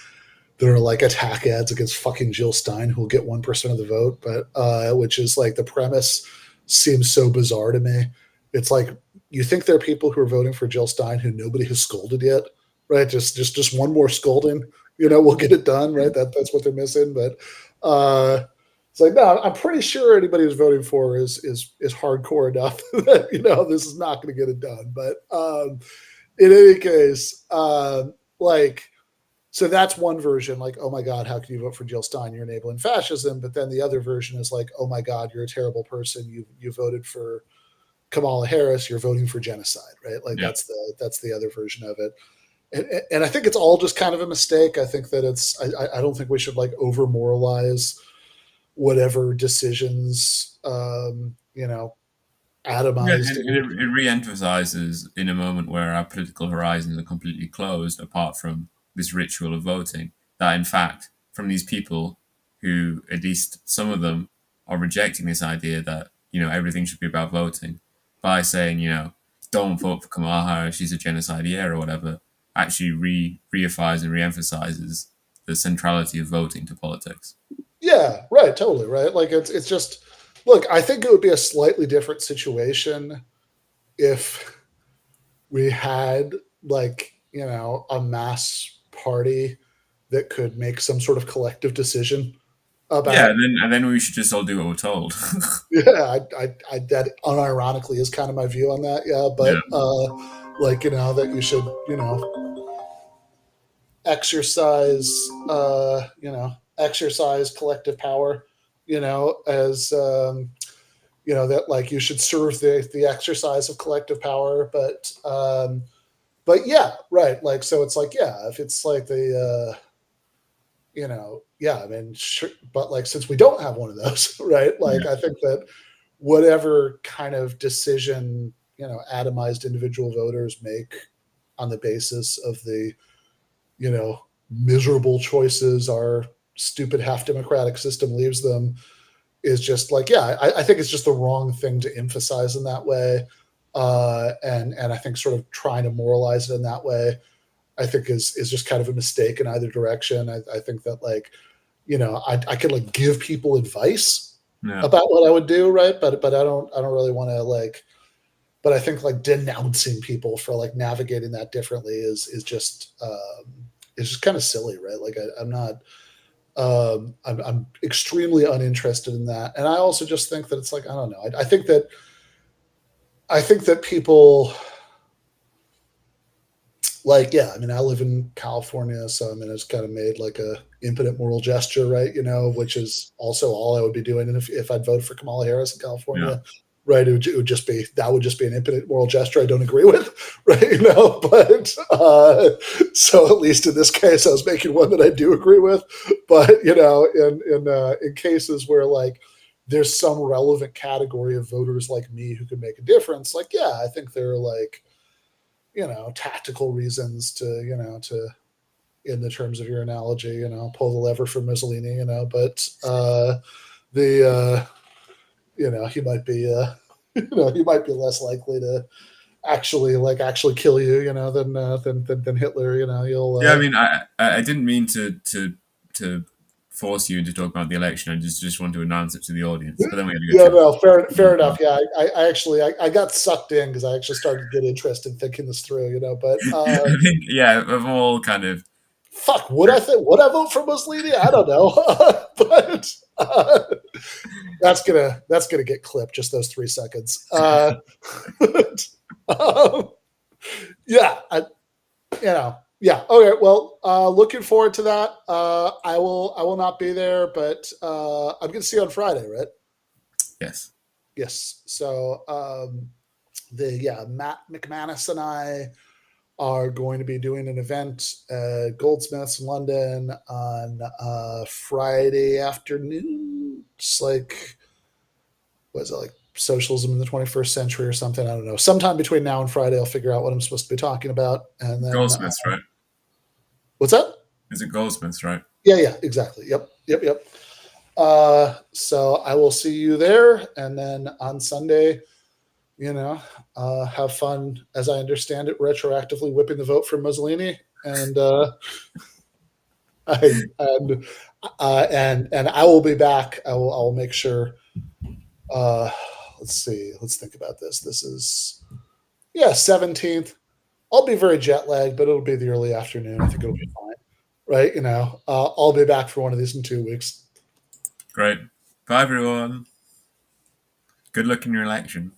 Speaker 2: that are like attack ads against fucking Jill Stein, who will get 1% of the vote, but which is like the premise seems so bizarre to me. It's like you think there are people who are voting for Jill Stein who nobody has scolded yet, right? Just one more scolding, we'll get it done, right? That's what they're missing. But it's like, no, I'm pretty sure anybody who's voting for is hardcore enough that this is not going to get it done. But in any case, like, so that's one version, like, oh my God, how can you vote for Jill Stein? You're enabling fascism. But then the other version is like, oh my God, you're a terrible person. You voted for Kamala Harris. You're voting for genocide, right? Like
Speaker 1: Yeah.
Speaker 2: that's the other version of it. And I think it's all just kind of a mistake. I think that I don't think we should like over moralize whatever decisions
Speaker 1: Yeah,
Speaker 2: atomized.
Speaker 1: it re-emphasizes in a moment where our political horizons are completely closed, apart from this ritual of voting, that in fact, from these people who, at least some of them, are rejecting this idea that, everything should be about voting, by saying, don't vote for Kamala Harris, she's a genocideer or whatever, actually reifies and re-emphasizes the centrality of voting to politics.
Speaker 2: Yeah, right, totally, right. Like it's just, look, I think it would be a slightly different situation if we had like, a mass party that could make some sort of collective decision
Speaker 1: Yeah,
Speaker 2: about.
Speaker 1: and then we should just all do what we're told.
Speaker 2: Yeah, I that unironically is kind of my view on that. Yeah,
Speaker 1: Yeah.
Speaker 2: but like, that you should, exercise, exercise collective power, as that like you should serve the exercise of collective power, but yeah, right. Like, so it's like, yeah, if it's like yeah, I mean, sure, but like, since we don't have one of those, right? Like,
Speaker 1: Yeah.
Speaker 2: I think that whatever kind of decision, atomized individual voters make on the basis of the, miserable choices our stupid half democratic system leaves them is just like, yeah, I think it's just the wrong thing to emphasize in that way. And I think sort of trying to moralize it in that way, I think is just kind of a mistake in either direction. I think that like, I could like give people advice
Speaker 1: Yeah.
Speaker 2: about what I would do, right? But I don't really want to like, but I think like denouncing people for like navigating that differently is just kind of silly, right? Like I'm not, I'm extremely uninterested in that. And I also just think that it's like, I don't know. I think that people like, yeah, I mean, I live in California, so I mean, it's kind of made like a impotent moral gesture, right? Which is also all I would be doing if I'd vote for Kamala Harris in
Speaker 1: Yeah.
Speaker 2: California, right? It would just be an impotent moral gesture I don't agree with, right? But so at least in this case, I was making one that I do agree with. But in cases where like there's some relevant category of voters like me who could make a difference, like, yeah, I think there are like, tactical reasons to, in the terms of your analogy, pull the lever for Mussolini, but the he might be he might be less likely to actually kill you, than Hitler. You'll
Speaker 1: Yeah, I mean, I didn't mean to force you into talking about the election. I just want to announce it to the audience. But then we had a good
Speaker 2: yeah,
Speaker 1: chat.
Speaker 2: no, fair enough. Yeah, I actually I got sucked in because I actually started to get interested thinking this through, but
Speaker 1: I think, yeah, of all kind of
Speaker 2: fuck, would I vote for Mussolini? I don't know, but That's gonna get clipped. Just those 3 seconds. Um, yeah, yeah. Okay. Well, looking forward to that. I will not be there, but I'm gonna see you on Friday, right?
Speaker 1: Yes.
Speaker 2: Yes. So Matt McManus and I are going to be doing an event at Goldsmiths in London on Friday afternoon. It's like, what is it, like socialism in the 21st century or something? I don't know. Sometime between now and Friday, I'll figure out what I'm supposed to be talking about. And then,
Speaker 1: Goldsmiths, right?
Speaker 2: what's that?
Speaker 1: Is it Goldsmiths, right?
Speaker 2: Yeah, exactly. Yep. So I will see you there. And then on Sunday, have fun, as I understand it, retroactively whipping the vote for Mussolini, and and I will be back. I will make sure. Let's see. Let's think about this. This is 17th. I'll be very jet lagged, but it'll be the early afternoon. I think it'll be fine, right? I'll be back for one of these in 2 weeks.
Speaker 1: Great. Bye, everyone. Good luck in your election.